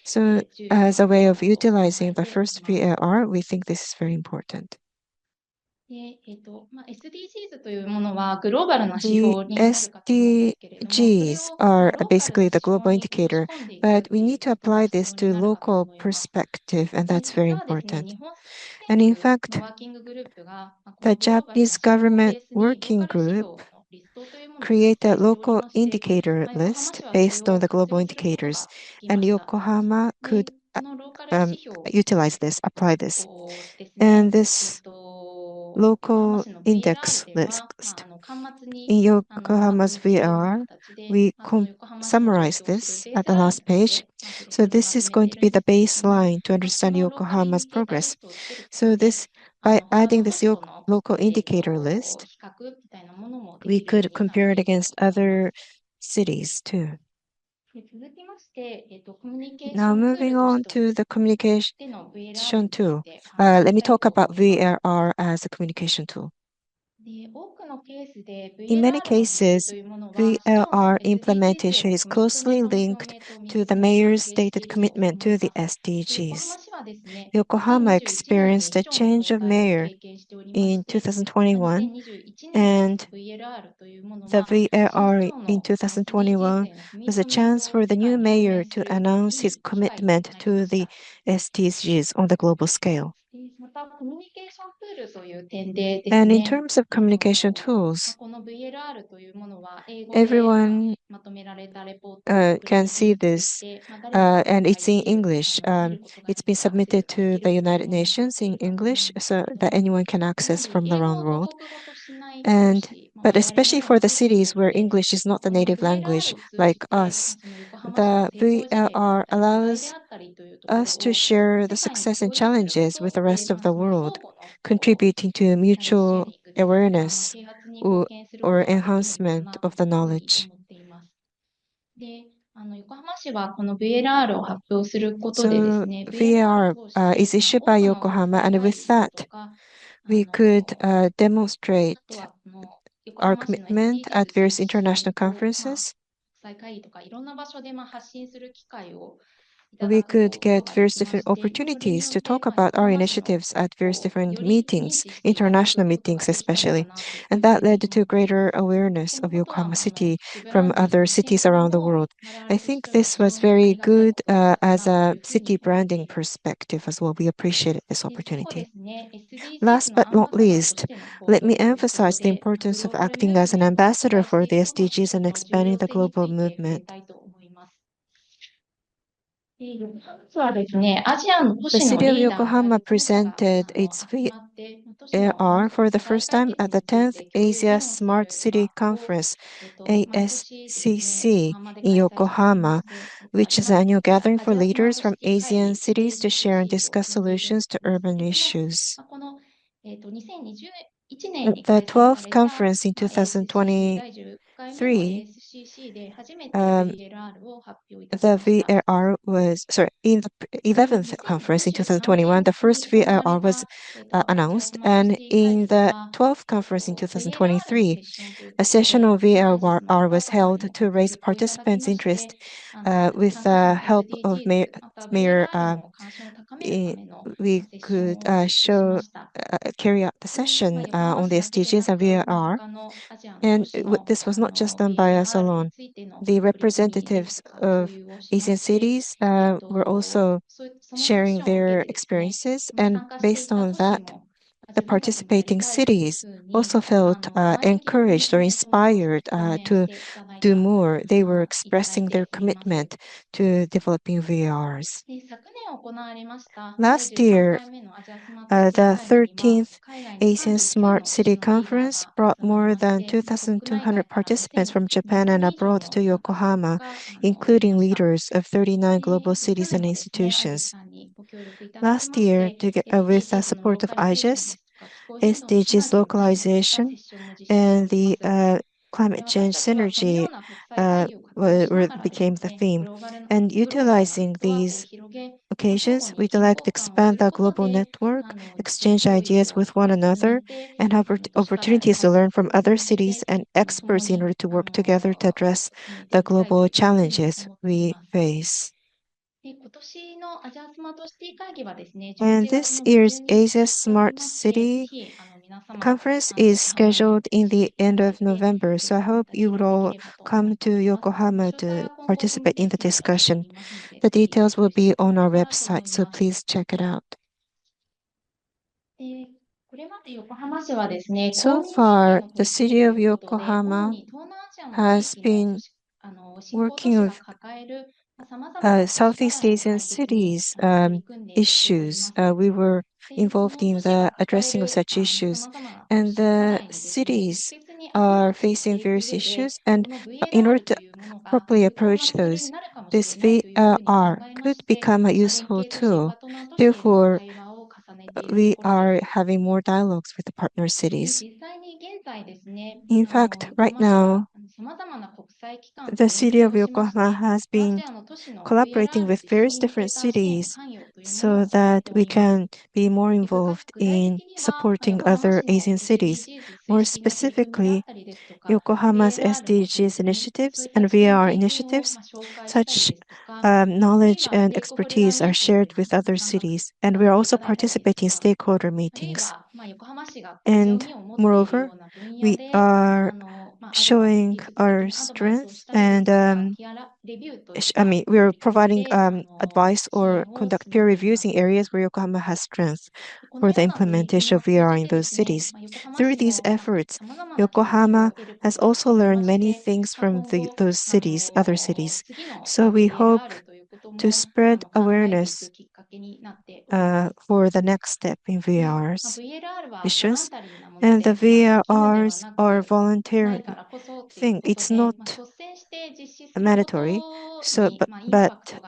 So as a way of utilizing the first VLR, we think this is very important. The SDGs are basically the global indicator, but we need to apply this to local perspective, and that's very important. And in fact, the Japanese government working group create a local indicator list based on the global indicators, and Yokohama could utilize this, apply this. And this local index list. In Yokohama's VR, we summarize this at the last page. So this is going to be the baseline to understand Yokohama's progress. So by adding this local indicator list, we could compare it against other cities too. Now moving on to the communication tool. Let me talk about VLR as a communication tool. In many cases, VLR implementation is closely linked to the mayor's stated commitment to the SDGs. Yokohama experienced a change of mayor in 2021, and the VLR in 2021 was a chance for the new mayor to announce his commitment to the SDGs on the global scale. And in terms of communication tools, everyone can see this, and it's in English. It's been submitted to the United Nations in English so that anyone can access from around the world. But especially for the cities where English is not the native language, like us, the VLR allows us to share the success and challenges with the rest of the world, contributing to mutual awareness or enhancement of the knowledge. So VLR is issued by Yokohama, and with that, we could demonstrate our commitment at various international conferences. we could get various different opportunities to talk about our initiatives at various different meetings, international meetings especially. And that led to greater awareness of Yokohama City from other cities around the world. I think this was very good as a city branding perspective as well. We appreciated this opportunity. Last but not least, let me emphasize the importance of acting as an ambassador for the SDGs and expanding the global movement. The city of Yokohama presented its VLR for the first time at the 10th Asia Smart City Conference, ASCC, in Yokohama, which is an annual gathering for leaders from Asian cities to share and discuss solutions to urban issues. The 12th conference in 2023, the VLR was, in the 11th conference in 2021, the first VLR was announced, and in the 12th conference in 2023, a session of VLR was held to raise participants' interest with the help of Mayor. We could carry out the session on the SDGs and VLR, and this was not just done by us alone. The representatives of Asian cities were also sharing their experiences, and based on that, the participating cities also felt encouraged or inspired to do more. They were expressing their commitment to developing VRs. Last year, the 13th Asian Smart City Conference brought more than 2,200 participants from Japan and abroad to Yokohama, including leaders of 39 global cities and institutions. Last year, with the support of IGES, SDGs localization, and the climate change synergy became the theme. And utilizing these occasions, we'd like to expand our global network, exchange ideas with one another, and have opportunities to learn from other cities and experts in order to work together to address the global challenges we face. And this year's Asia Smart City Conference is scheduled in the end of November, so I hope you would all come to Yokohama to participate in the discussion. The details will be on our website, so please check it out. So far, the city of Yokohama has been working with Southeast Asian cities issues. We were involved in the addressing of such issues, and the cities are facing various issues, and in order to properly approach those, this VLR could become a useful tool. Therefore, we are having more dialogues with the partner cities. In fact, right now, the city of Yokohama has been collaborating with various different cities so that we can be more involved in supporting other Asian cities. More specifically, Yokohama's SDGs initiatives and VR initiatives, such knowledge and expertise are shared with other cities, and we are also participating in stakeholder meetings. And moreover, we are showing our strength, and we are providing advice or conduct peer reviews in areas where Yokohama has strength for the implementation of VR in those cities. Through these efforts, Yokohama has also learned many things from those cities, other cities. So we hope to spread awareness for the next step in VR's issues. And the VRs are voluntary thing. It's not mandatory. So, but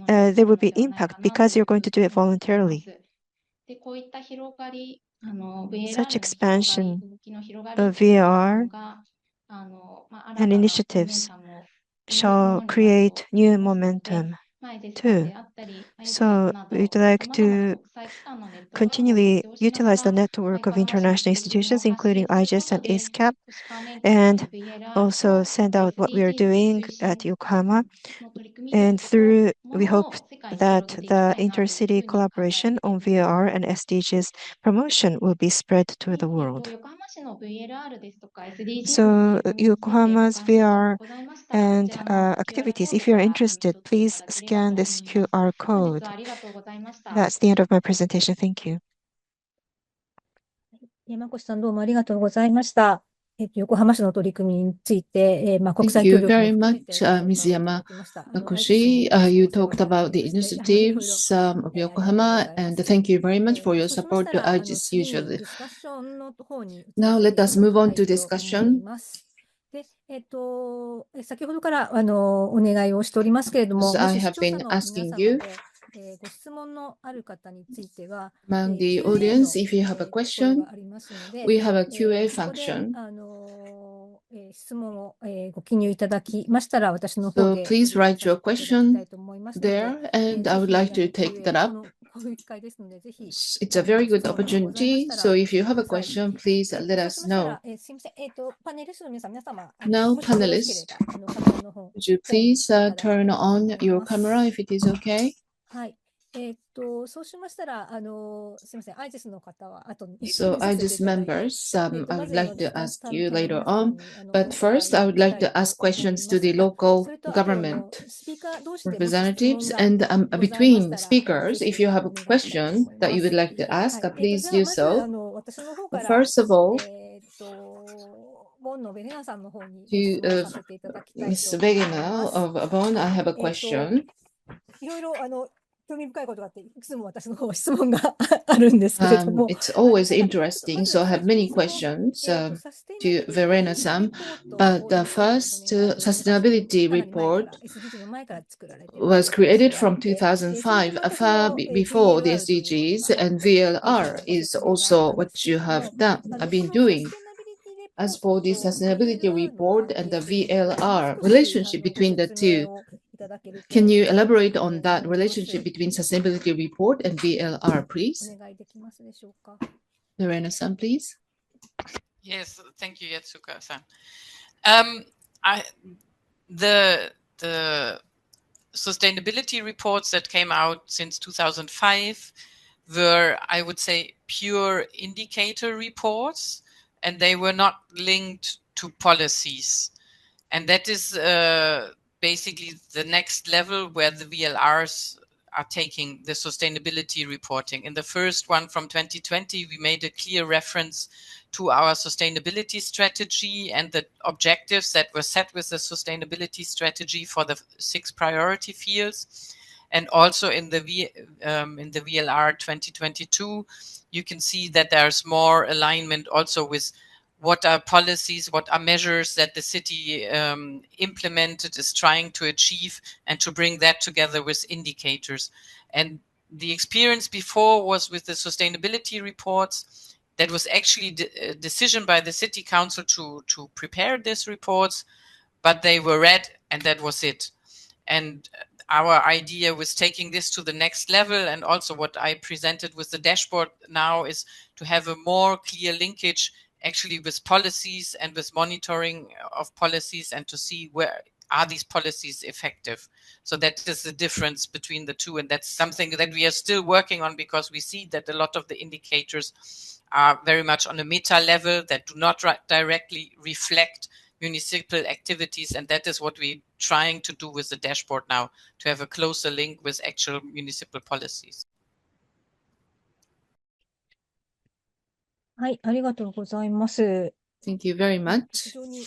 there will be impact because you're going to do it voluntarily. Such expansion of VR and initiatives shall create new momentum too. So we'd like to continually utilize the network of international institutions, including IGES and ISCAP, and also send out what we are doing at Yokohama. And through, we hope that the intercity collaboration on VLR and SDGs promotion will be spread to the world. So Yokohama's VR and activities, if you're interested, please scan this QR code. That's the end of my presentation. Thank you. 山越さん、どうもありがとうございました。横浜市の取り組みについて、国 Thank 際協 you 力も very 含め much, て、伺わ Ms. せていただきました。Yamaguchi. You talked about the initiatives of Yokohama, and thank you very much for your そうしまし support た to ら、IGES 次に usually. ディスカッションの方に移ら Now せ let てい us ただ move きた on い to と思い discussion. ます。で、先ほどからお願いをしておりますけれども、 So も I し視 have 聴者 been の皆 asking 様 you で、ご質問のある方については、 among the QA audience, の if you have a ところ question, がありますので、 we have a QA そこで function. 質問をご記入いただきましたら、私の方 So で please 取り write 上げ your させていただきた question いと思いますので、 there, and I ぜ would ひ like to take QA that up. こういう機会ですので、ぜひ It's a very ご good 質問などございまし opportunity. たら So if you く have a ださい。 question, please そう let し us ました know. ら、すみません、パネリストの皆様、Now, もしよろしけれ panelists, ば、カメラの方、 would you オン please していただきた turn いと on 思い your ます。 camera if it is okay? はい。そうしましたら、すみません、アイジェスの方は後に So させて IGES いただいて、 members, I ま would ず like to 担 ask 担 you 担の later 皆様 on. にお But 答 first, I え would し like たい to と ask 思い questions ま to the す。そ local れと、あと、 government スピーカー同士でもし質問 representatives. が And ございまし between たら、ぜ speakers, ひ if you have お a 願いしたいと question 思い that ま you would す。like to は ask, い。please じゃあ、 do まず、so. 私の方 But から、 first of all, ボンのベレナさんの方にご to 質問させていただきたい Ms. と思いま Vegana す。 of Avon, I have a はい。question. いろいろ興味深いことがあって、いくつも私の方質問があるんですけれども、It's always ただ、ま interesting, ず so I have 最初 many にquestions サステイナ to ビリティ Verena-san. リポート But を the よろしくお願い first いたします。sustainability かなり前か report ら、SDG の前から作られているもの was であります created であっ from て、それ 2005, と私 far の before the VLR というもの SDGs, が and 当 VLR 時ご is 説明があっ also たんで what すけ you れど have も、done, have こ been のサ doing. ステナビリティレポ As ー for the トと sustainability VLR の関 report and 係 the というのをもう VLR 少し relationship ご between the 説 two, 明をいただける can と、you elaborate on 思 that います。 relationship between sustainability report and VLR, お please? 願いできますでしょうか。 Verena-san, please. Yes, thank you, Yatsuka-san. The sustainability reports that came out since 2005 were, I would say, pure indicator reports, and they were not linked to policies. And that is basically the next level where the VLRs are taking the sustainability reporting. In the first one from 2020, we made a clear reference to our sustainability strategy and the objectives that were set with the sustainability strategy for the 6 priority fields. And also in the VLR 2022, you can see that there's more alignment also with what are policies, what are measures that the city implemented, is trying to achieve, and to bring that together with indicators. And the experience before was with the sustainability reports. That was actually a decision by the city council to prepare these reports, but they were read and that was it. And our idea was taking this to the next level, and also what I presented with the dashboard now is to have a more clear linkage actually with policies and with monitoring of policies, and to see where are these policies effective. So that is the difference between the two, and that's something that we are still working on, because we see that a lot of the indicators are very much on a meta level that do not directly reflect municipal activities, and that is what we're trying to do with the dashboard now, to have a closer link with actual municipal policies. はい、ありがとうございます。 Thank you very 非 much. 常に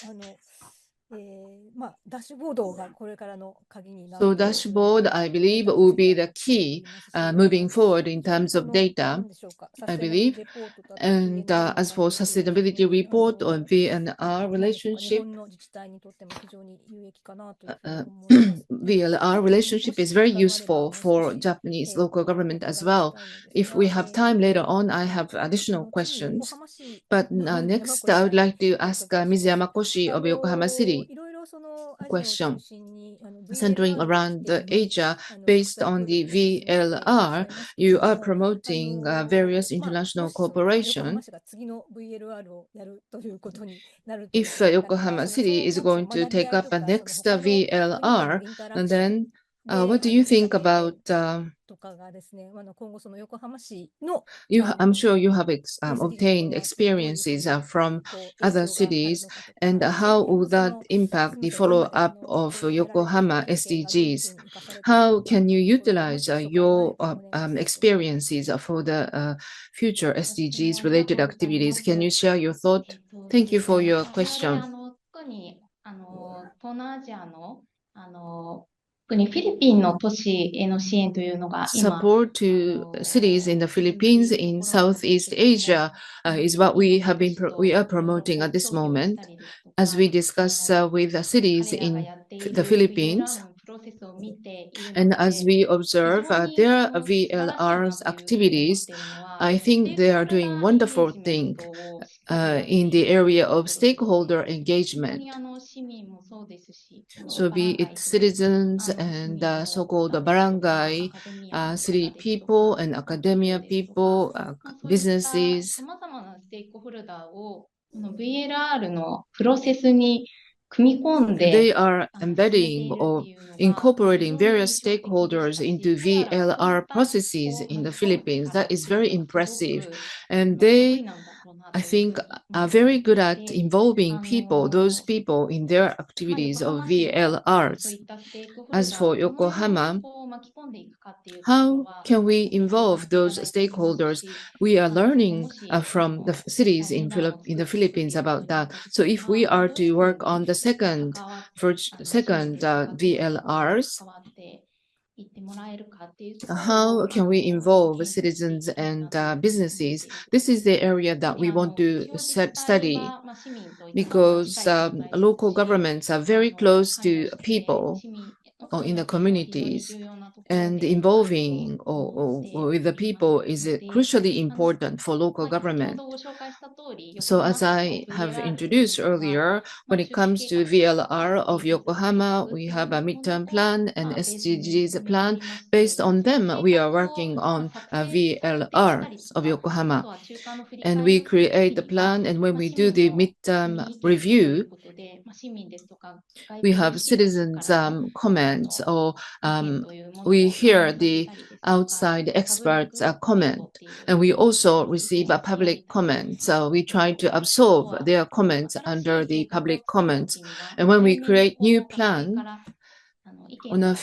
ダッシュボードがこれからの鍵になっ So ている dashboard, I デー believe, タに will ついて be は the key 言いますし、moving forward in 非常に terms of data, 何でしょうか、サ I ステナビリ believe. ティレポートとあと And VNR の as 関 for 係というのは非 sustainability 常にreport on VNR 何でしょうか、日 relationship, 本の自治体にとっても非常に有益かなというふうに思います。VLR も relationship し is 時 very 間があれば useful もう少 for し Japanese お local 伺 government い as し well. たいのです If が、 we have time later on, I have 次 additional 横 questions. 浜市 But の山 next, 越 I さ would んに like to お ask 伺いし Ms. ます。Yamakoshi of Yokohama City. いろいろ question centering around Asia based on the VLR. You are promoting various international cooperation. If Yokohama City is going to take up a next VLR, and then what do you think about I'm sure you have obtained experiences from other cities, and how will that impact the follow-up of Yokohama SDGs? How can you utilize your experiences for the future SDGs related activities? Can you share your thought? Thank you for your question. 特に、東南アジアの、特にフィリピンの都市への支援というのが今、 Support to cities in the Philippines, in Southeast Asia, is what we are promoting at this moment. As we discuss with the cities in the Philippines, and as we observe their VLR's activities, I think they are doing wonderful thing in the area of stakeholder engagement. So be it citizens and so-called barangay, city people and academia people, businesses. 様々なステークホルダーをこの VLR のプロセスに組み込んで They are embedding or incorporating various stakeholders into VLR processes in the Philippines. That is very impressive. And they, I think, are very good at involving people, those people in their activities of VLRs. As for Yokohama, how can we involve those stakeholders? We are learning from the cities in the Philippines about that. So if we are to work on the second VLRs, how can we involve citizens and businesses? This is the area that we want to study, because local governments are very close to people or in the communities, and involving or with the people is crucially important for local government. So as I have introduced earlier, when it comes to VLR of Yokohama, we have a midterm plan and SDGs plan. Based on them, we are working on VLRs of Yokohama. And we create the plan, and when we do the midterm review, we have citizens' comments, or we hear the outside experts' comment, and we also receive a public comment. So we try to absorb their comments under the public comments. And when we create new plan, on a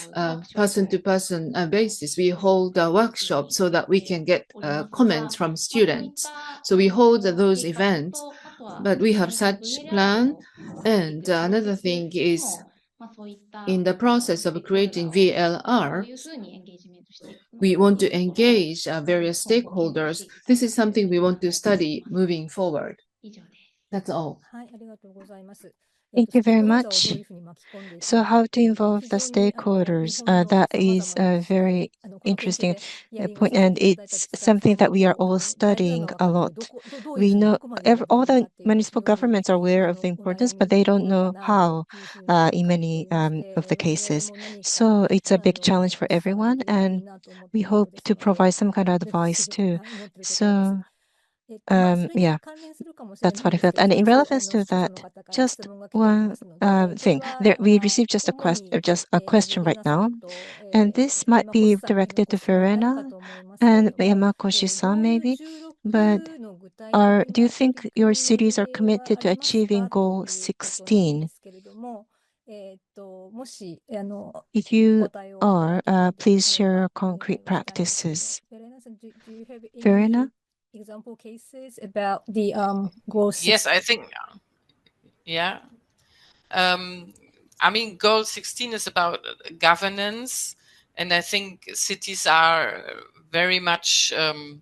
person-to-person basis, we hold a workshop so that we can get comments from students. So we hold those events, but we have such plan. And another thing is, in the process of creating VLR, we want to engage various stakeholders. This is something we want to study moving forward. That's all. Thank you very much. So how to involve the stakeholders, that is a very interesting point, and it's something that we are all studying a lot. We know all the municipal governments are aware of the importance, but they don't know how in many of the cases. So it's a big challenge for everyone, and we hope to provide some kind of advice too. So yeah, that's what I felt. And in relevance to that, just one thing. We received just a question right now, and this might be directed to Verena and Yamakoshi-san maybe. But do you think your cities are committed to achieving goal 16? If you are, please share your concrete practices. Verena? Example cases about the goal 16? Yes, I think, yeah. I mean, goal 16 is about governance, and I think cities are very much, in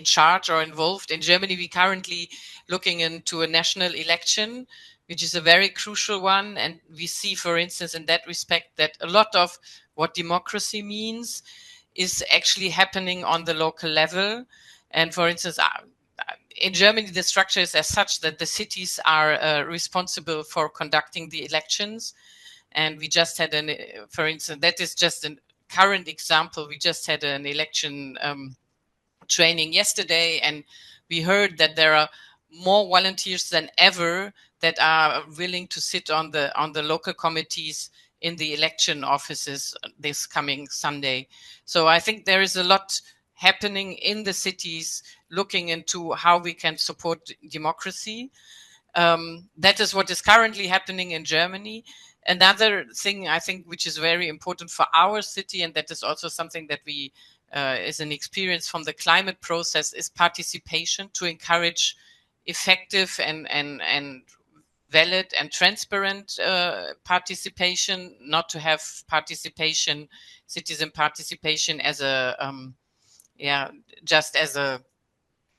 charge or involved. In Germany, we currently looking into a national election, which is a very crucial one, and we see, for instance, in that respect, that a lot of what democracy means is actually happening on the local level. And for instance, in Germany, the structure is as such that the cities are responsible for conducting the elections. And we just had for instance, that is just a current example. We just had an election training yesterday, and we heard that there are more volunteers than ever that are willing to sit on the local committees in the election offices this coming Sunday. So I think there is a lot happening in the cities, looking into how we can support democracy. That is what is currently happening in Germany. Another thing I think which is very important for our city, and that is also something that we is an experience from the climate process, is participation, to encourage effective and valid and transparent participation, not to have participation, citizen participation as a just as a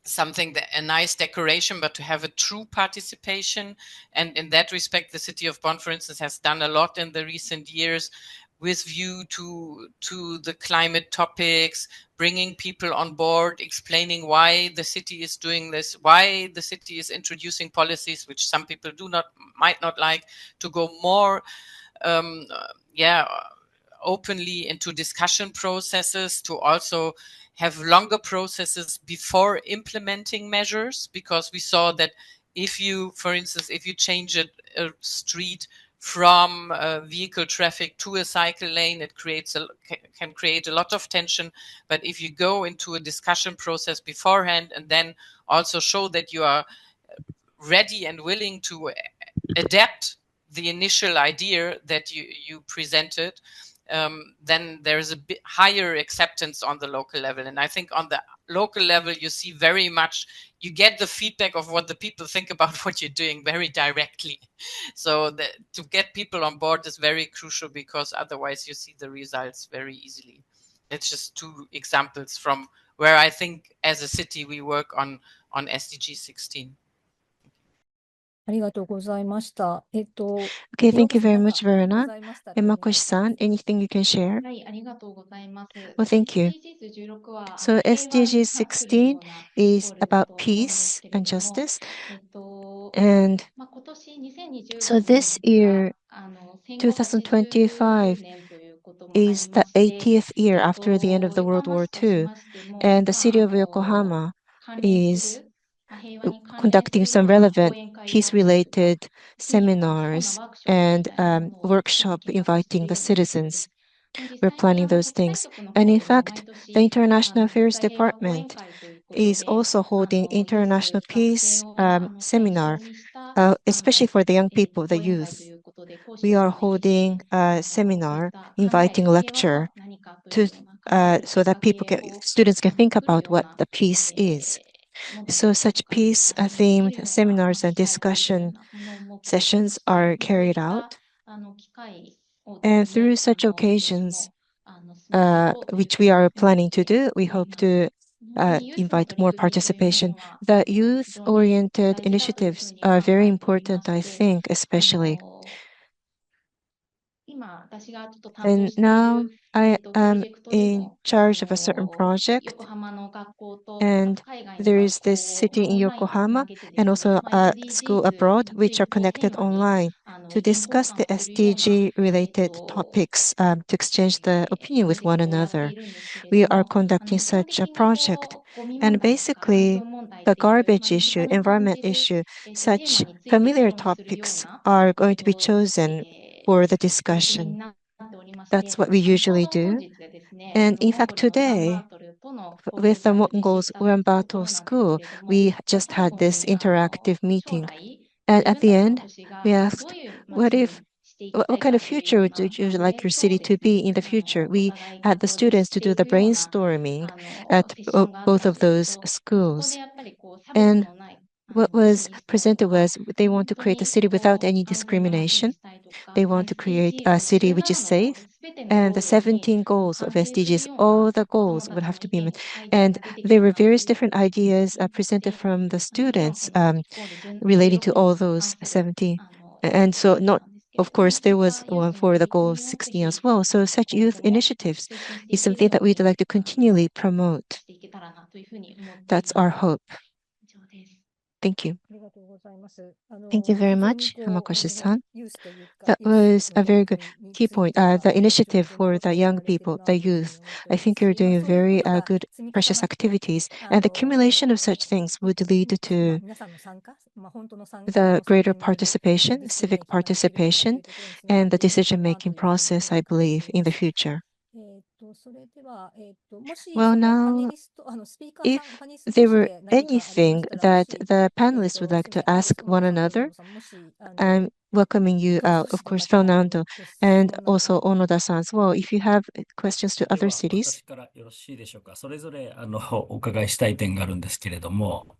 something that a nice decoration, but to have a true participation. And in that respect, the city of Bonn, for instance, has done a lot in the recent years with view to the climate topics, bringing people on board, explaining why the city is doing this, why the city is introducing policies which some people might not like, to go more openly into discussion processes, to also have longer processes before implementing measures, because we saw that if you, for instance, if you change a street from vehicle traffic to a cycle lane, it can create a lot of tension. But if you go into a discussion process beforehand and then also show that you are ready and willing to adapt the initial idea that you presented, then there is a bit higher acceptance on the local level. And I think on the local level, you see very much, you get the feedback of what the people think about what you're doing very directly. So to get people on board is very crucial, because otherwise you see the results very easily. It's just two examples from where I think as a city we work on SDG 16. ありがとうございました。Okay, thank you very much, Verena. And Makoshi-san, anything you can share? はい、ありがとうございます。Well, thank you. SDGs 16は、So 平和 SDG に関するよ 16 うな is ゴールだ about と思うんで peace すけれ and ども、justice. 今 And 年2025 so this 年 year, が戦後80 2025, 年ということもあ is り the まして、80th year after the end of the 横 World 浜 War 市とし II. ましても、 And the city of Yokohama 関連す is る、平和に関連す conducting る some ような relevant 講演会や講座 peace-related にいろんな seminars ワークショップみ and たいなものを workshop 企画して inviting い the るところで citizens. す。実 We're 際に planning those 国際 things. 局の And 方 in でも fact, 毎 the 年 International 国 Affairs 際平和講演 Department 会ということ is で also holding いつ international 学 peace 生を対 seminar, 象にした especially for the young people, the 講演会と youth. いうことで講 We 師を are お招きし holding て a そういっ seminar た考え inviting る a 平和と lecture は何かという to ような考えるき so っ that か people け can, を students can think 作る about よう what な the peace is. もので So あ such るとかです peace ね、そうい themed うのが seminars and 主催されるよう discussion なものを目的と sessions して are こういっ carried た out. 機会をで And すね、 through such 今年 occasions, も進めていこうという which ふう we に are 思っ planning to て do, we おり hope ます。 to 本当にユースの invite 取り more 組みというも participation. のは The 非常に youth-oriented 大事だというふ initiatives うに are 考 very えておりま important, I して、think, especially. 今私がちょっと担当 And してい now る、I プロ am ジェクトで in も charge of a certain 横 project, 浜の学校と、あ and と海外の there 学 is 校 this を、city オ in ンラインでつな Yokohama げてです and ね、also a school abroad, SDGs につ which い are てをテ connected ーマに online to 意見交 discuss 換 the をするような、SDG-related topics, to exchange the プ opinion ロ with ジェク one トをやってい another. るんですけれど We are も、conducting 基本 such 的 a に project. ゴミ And 問題とか環 basically, 境問題っ the ていう、garbage 身近 issue, に感 environment じる、issue, テーマ such について議 familiar 論するよう topics な、are going to be chosen for the 取り組み discussion. になっておりまし That's て、what we ちょう usually ど本 do. 日でですね、And in モンゴ fact, ルのウランバ today, ートルとの交 with 流 the 会を実施 Mongols したというとこ Ulaanbaatar ろなんですけ school, れども、we just 最 had 後 this にinteractive 将 meeting. 来、And 自 at 分 the たちの end, 都市 we がどう asked, いう what 街 if, にしていきた what い kind か of というよ future う would な you プロジ like ェ your クトを city です to be ね、in the future? お We 互い had が the プロデュース students し to て do い the くような brainstorming セ at ッションがあっ both たん of ですけ those ど、そこで schools. やっぱり差別 And のない what 現 was 実だと presented か、 was they 本 want to 当 create a に city without こ any う安全な街に discrimination. したいとか、They want to create a city SDGs、which is 17の safe. すべての And ゴ the ールに 17 goals of 関係する SDGs, よう all な the 子ども goals た would ち have の to 意 be 見、met. アイデア And が出てき there た were なと various いうふう different に思い ideas まし presented て、from the もちろん students このゴール relating to 16 all に those 関する 70. 意見 And だ so った not, んですけれ of ども、 course, そう there いっ was たユー one スの for 取 the り組 goal みをぜ 16 as ひ well. So such 今 youth 後も initiatives 推進してい is ける something よ that う we'd に like to continually promote. していけたらなというふうに思ってい That's ま our す。 hope. 以上です。Thank you. ありがとうございます。Thank you very 非常に much, こう、Hamakoshi-san. ユースというか、 That ユー was ス a の very 取 good り組みに key つい point. ては、 The 非常 initiative に上手 for に the や young られてる people, な the というふう youth. に思ってお I りま think you're すし、doing そういう very ことが good, 積み重 precious なって、activities. And the accumulation of such things would lead to 皆さんの参加、本当の参加、 the それ greater による、participation, ディシジョンメ civic イキングができるとい participation, うところにつなが and っ the ているのか decision なと making いうふうに process, I 感じて believe, い in ま the す。future. それでは、もし Well, そのパネ now, リスト、スピーカー if さん、パネリスト there 同士 were で何かありま anything したら、も that し、the panelists would す like み to ません、ask 小野 one 田さんと大 another, 野さん、もし、I'm welcoming you, どうぞ of よか course, ったら、Fernando, ご質 and 問など also Onoda-san as well. If you have questions to で other は、 cities, 私からよろしいでしょうか。それぞれ、お伺いしたい点があるんですけれども、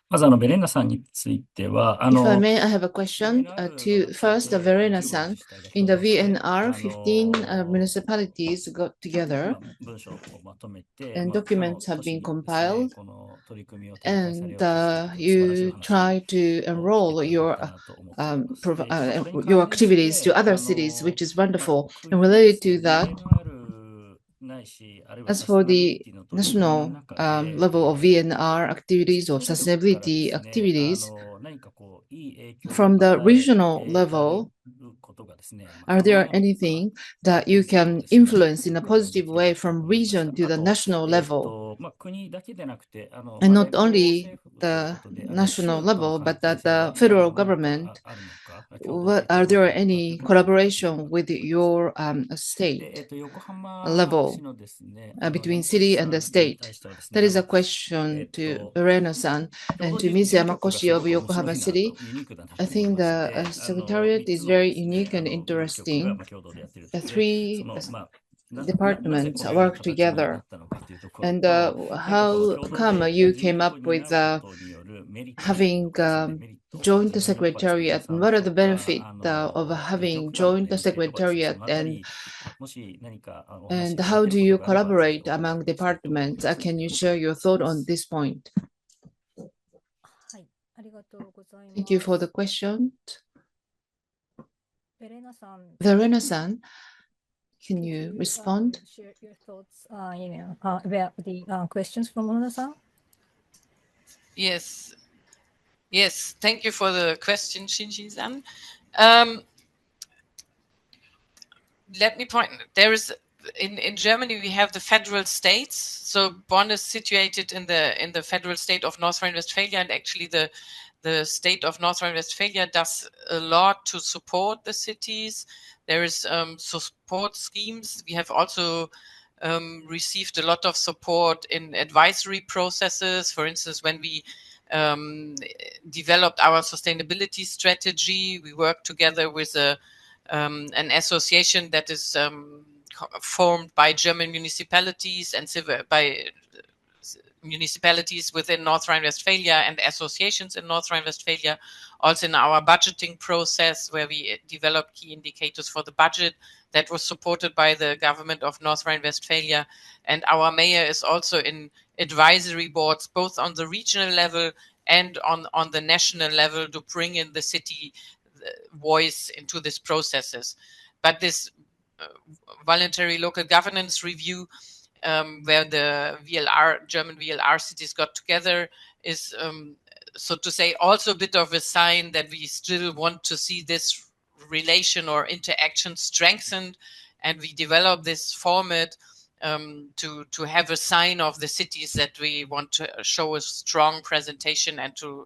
まず、ベレンナさんについては、If I may, I have a question to first Verena-san. In the 15 VNR, 15 municipalities got 今、 together 文章をまとめて、 and この documents 都 have 市 been にですね、 compiled この取り組みを展開され and ようとしているという素晴らしいお you 話 try to を聞け enroll てよか your ったなと思っております。これに your 関連し activities to て、other cities, which is まあ、 wonderful. 国 And がで related すね、to that, VLR ないし、あるいは as サステ for ナビリ the ティの取り組みの national 中 level of で、VNR activities or 全国からで sustainability すね、activities, 何かこう、いい影響 from を the 与え regional られ level, ることがですね、are 可能 there なのか anything と that い you うことを can ですね、 influence in a お伺いで positive きれば way と from 思いまし region た。to あ the と、national level? まあ、国だけでなくて、And まあ、 not 連邦 only 政府という the ことで、 national 州との level, 関 but 係 at 性 the は、federal 何 government, かあるのか、共同 what 提携 are はあ there るのかという any ことを伺いたいと collaboration 思って with おります。 your で、 state 横浜 level 市のですね、 between 山越 city and the さんに state? 対してはですね、That is a question to Verena-san ちょう and ど to 事 Ms. 務局がす Yamakoshi ご of く面白 Yokohama いな City. と、ユニークだな I と思い think まし the て、secretariat 3 is つの very ですね、unique and 事務局が interesting. 共同でやっていると The いうことで、three まあ、なぜ departments このような work 形にな together. ったのかというところ And と、何かこの how 共同 come で you 事務 came 局 up を with 担うことによるメリットというの having かですね、デメリット、joint 事前のパリスケジュ secretariat さ and ん what are the とか、benefit of 医 having 局間の joint 連携とかですね、そ secretariat のあた and り、もし何かお話しい and ただ how け do ること you があれば、ぜひ collaborate お伺い among したいと思ってい departments? ます。 Can you share your thought on this point? はい、ありがとうござい Thank you ま for the す。 question. ベレナさん、Verena-san, can could you you respond? share your thoughts, about the questions from 小野田さん? Yes. Yes. Thank you for the question, Shinji-san. Let me point. There is in Germany we have the federal states. So Bonn is situated in the federal state of North Rhine-Westphalia, and actually the state of North Rhine-Westphalia does a lot to support the cities. There is support schemes. We have also received a lot of support in advisory processes. For instance, when we developed our sustainability strategy, we worked together with an association that is formed by German municipalities and by municipalities within North Rhine-Westphalia and associations in North Rhine-Westphalia. Also in our budgeting process, where we developed key indicators for the budget, that was supported by the government of North Rhine-Westphalia. And our mayor is also in advisory boards, both on the regional level and on the national level, to bring in the city voice into these processes. But this voluntary local governance review, where the German VLR cities got together, is, so to say, also a bit of a sign that we still want to see this relation or interaction strengthened, and we develop this format to have a sign of the cities that we want to show a strong presentation, and to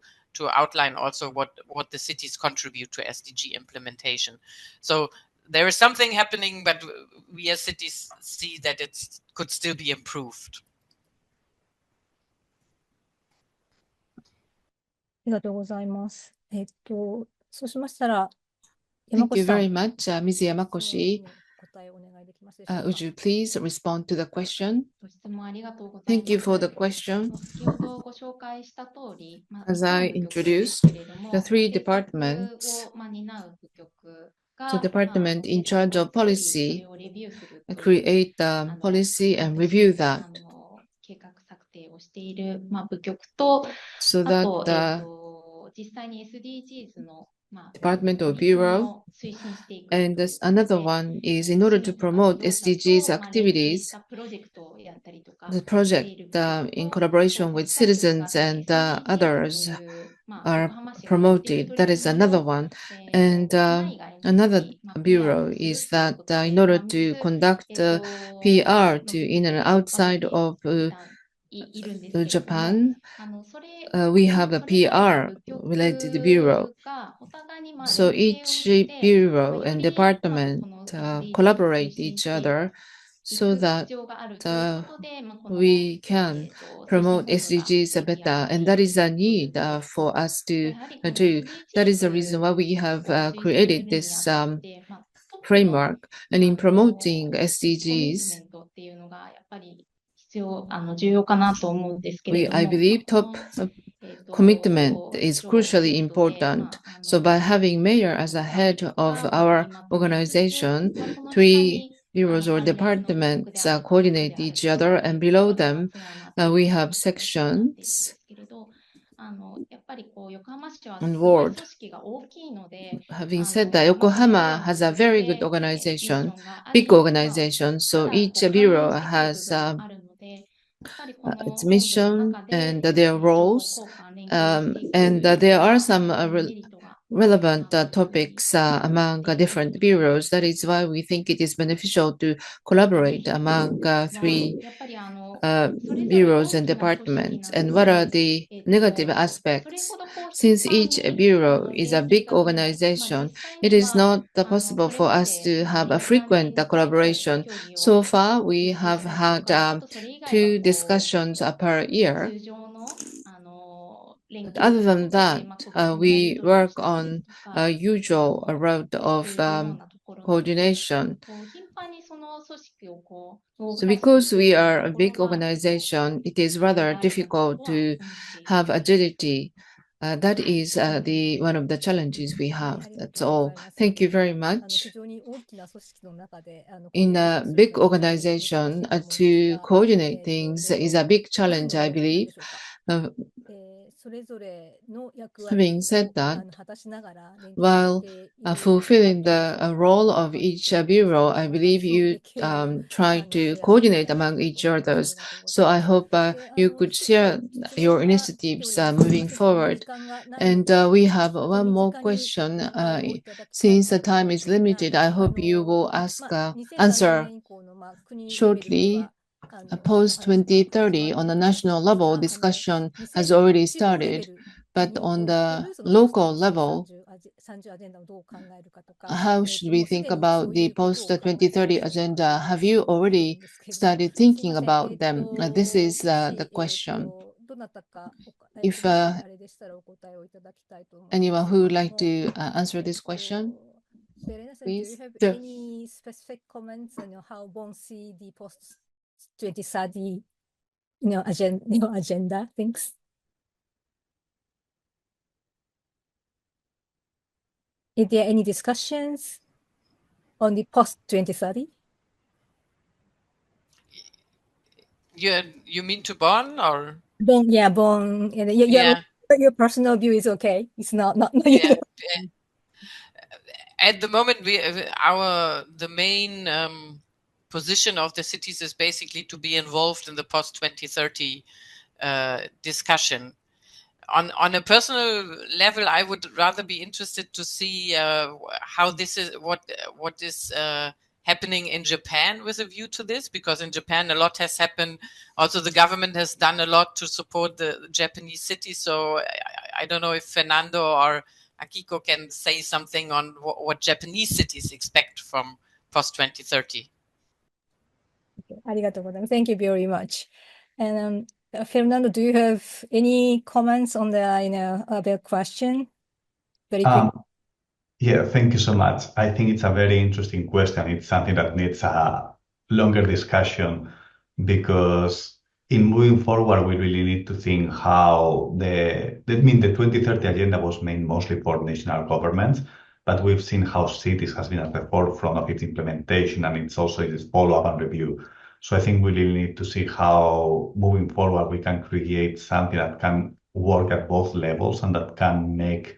outline also what the cities contribute to SDG implementation. So there is something happening, but we as cities see that it could still be improved. ありがとうございます。そうしましたら、 Thank you 山越さ very ん、 much, Ms. 質問に Yamakoshi. 答えをお願いできますでしょう Would か。 you please respond to the question? ご質問ありがとうござい Thank you ます。 for the question. 先ほどご紹介した通り、As 3つの I 部局です introduced けれども、 the three 政策 departments, を担う部局 so が、 department in 政 charge 策 of を作り、そ policy れをレビューするという create the policy and review that 計画策定をしている、部局と、 so あ that と、 the 実際に SDGs の department or bureau. And another one is in order to promote SDGs activities, the project in collaboration with citizens and others are promoted. That is another one. And another bureau is that in order to conduct PR to in and outside of Japan, we have a PR related bureau. So each bureau and department collaborate each other so that we can promote SDGs better. And that is a need for us to do. That is the reason why we have created this framework. And in promoting SDGs, I believe top commitment is crucially important. So by having mayor as a head of our organization, 3 bureaus or departments coordinate each other, and below them we have sections and ward. Having said that, Yokohama has a very good organization, big organization, so each bureau has its mission and their roles, and there are some relevant topics among different bureaus. That is why we think it is beneficial to collaborate among 3 bureaus and departments. And what are the negative aspects? Since each bureau is a big organization, it is not possible for us to have a frequent collaboration. So far, we have had 2 discussions per year. But other than that, we work on a usual route of coordination. So because we are a big organization, it is rather difficult to have agility. That is one of the challenges we have. That's all. Thank you very much. In a big organization, to coordinate things is a big challenge, I believe. Having said that, while fulfilling the role of each bureau, I believe you try to coordinate among each others. So I hope you could share your initiatives moving forward. And we have one more question. Since the time is limited, I hope you will answer shortly. Post 2030 on the national level, discussion has already started, but on the local level, how should we think about the post 2030 agenda? Have you already started thinking about them? This is the question. If anyone who would like to answer this question, please. Do you have any specific comments on how Bon see the post 2030 agenda? Thanks. Is there any discussions on the post 2030? You mean to Bonn or? Bon. Your personal view is okay. It's not. Yeah. At the moment, the main position of the cities is basically to be involved in the post 2030 discussion. On a personal level, I would rather be interested to see how this is what is happening in Japan with a view to this, because in Japan a lot has happened. Also, the government has done a lot to support the Japanese cities. So I don't know if Fernando or Akiko can say something on what Japanese cities expect from post 2030. Okay. Thank you very much. And Fernando, do you have any comments on the other question? Very quick. Yeah, thank you so much. I think it's a very interesting question. It's something that needs a longer discussion, because in moving forward, we really need to think how the 2030 agenda was made mostly for national governments, but we've seen how cities has been at the forefront of its implementation, and it's also its follow-up and review. So I think we really need to see how moving forward we can create something that can work at both levels and that can make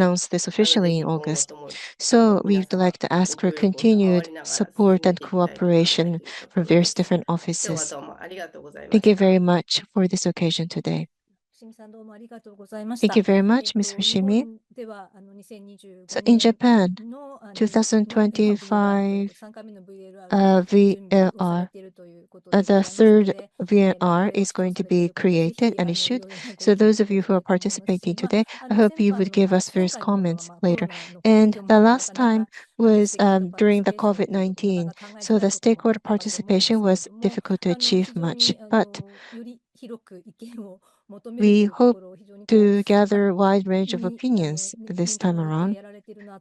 announce this officially in August. So we would like to ask for continued support and cooperation from various different offices. Thank you very much for this occasion today. Thank you very much, Ms. Fushimi. So in Japan, 2025 VLR, the third VLR is going to be created and issued. So those of you who are participating today, I hope you would give us various comments later. And the last time was during the COVID-19. So the stakeholder participation was difficult to achieve much, but we hope to gather a wide range of opinions this time around.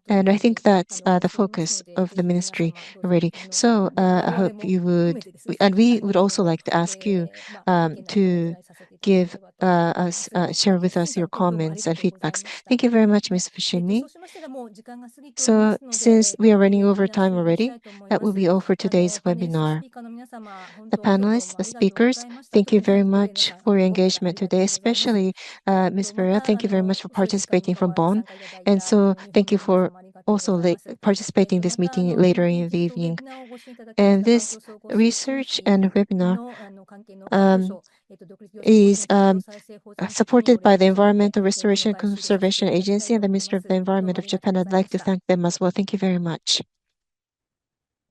And I think that's the focus of the ministry already. So I hope you would, and we would also like to ask you to give us, share with us your comments and feedbacks. Thank you very much, Ms. Fushimi. So since we are running over time already, that will be all for today's webinar. The panelists, the speakers, thank you very much for your engagement today, especially Ms. Vera. Thank you very much for participating from Bonn. And so thank you for also participating in this meeting later in the evening. And this research and webinar is supported by the Environmental Restoration and Conservation Agency and the Ministry of the Environment of Japan. I'd like to thank them as well. Thank you very much.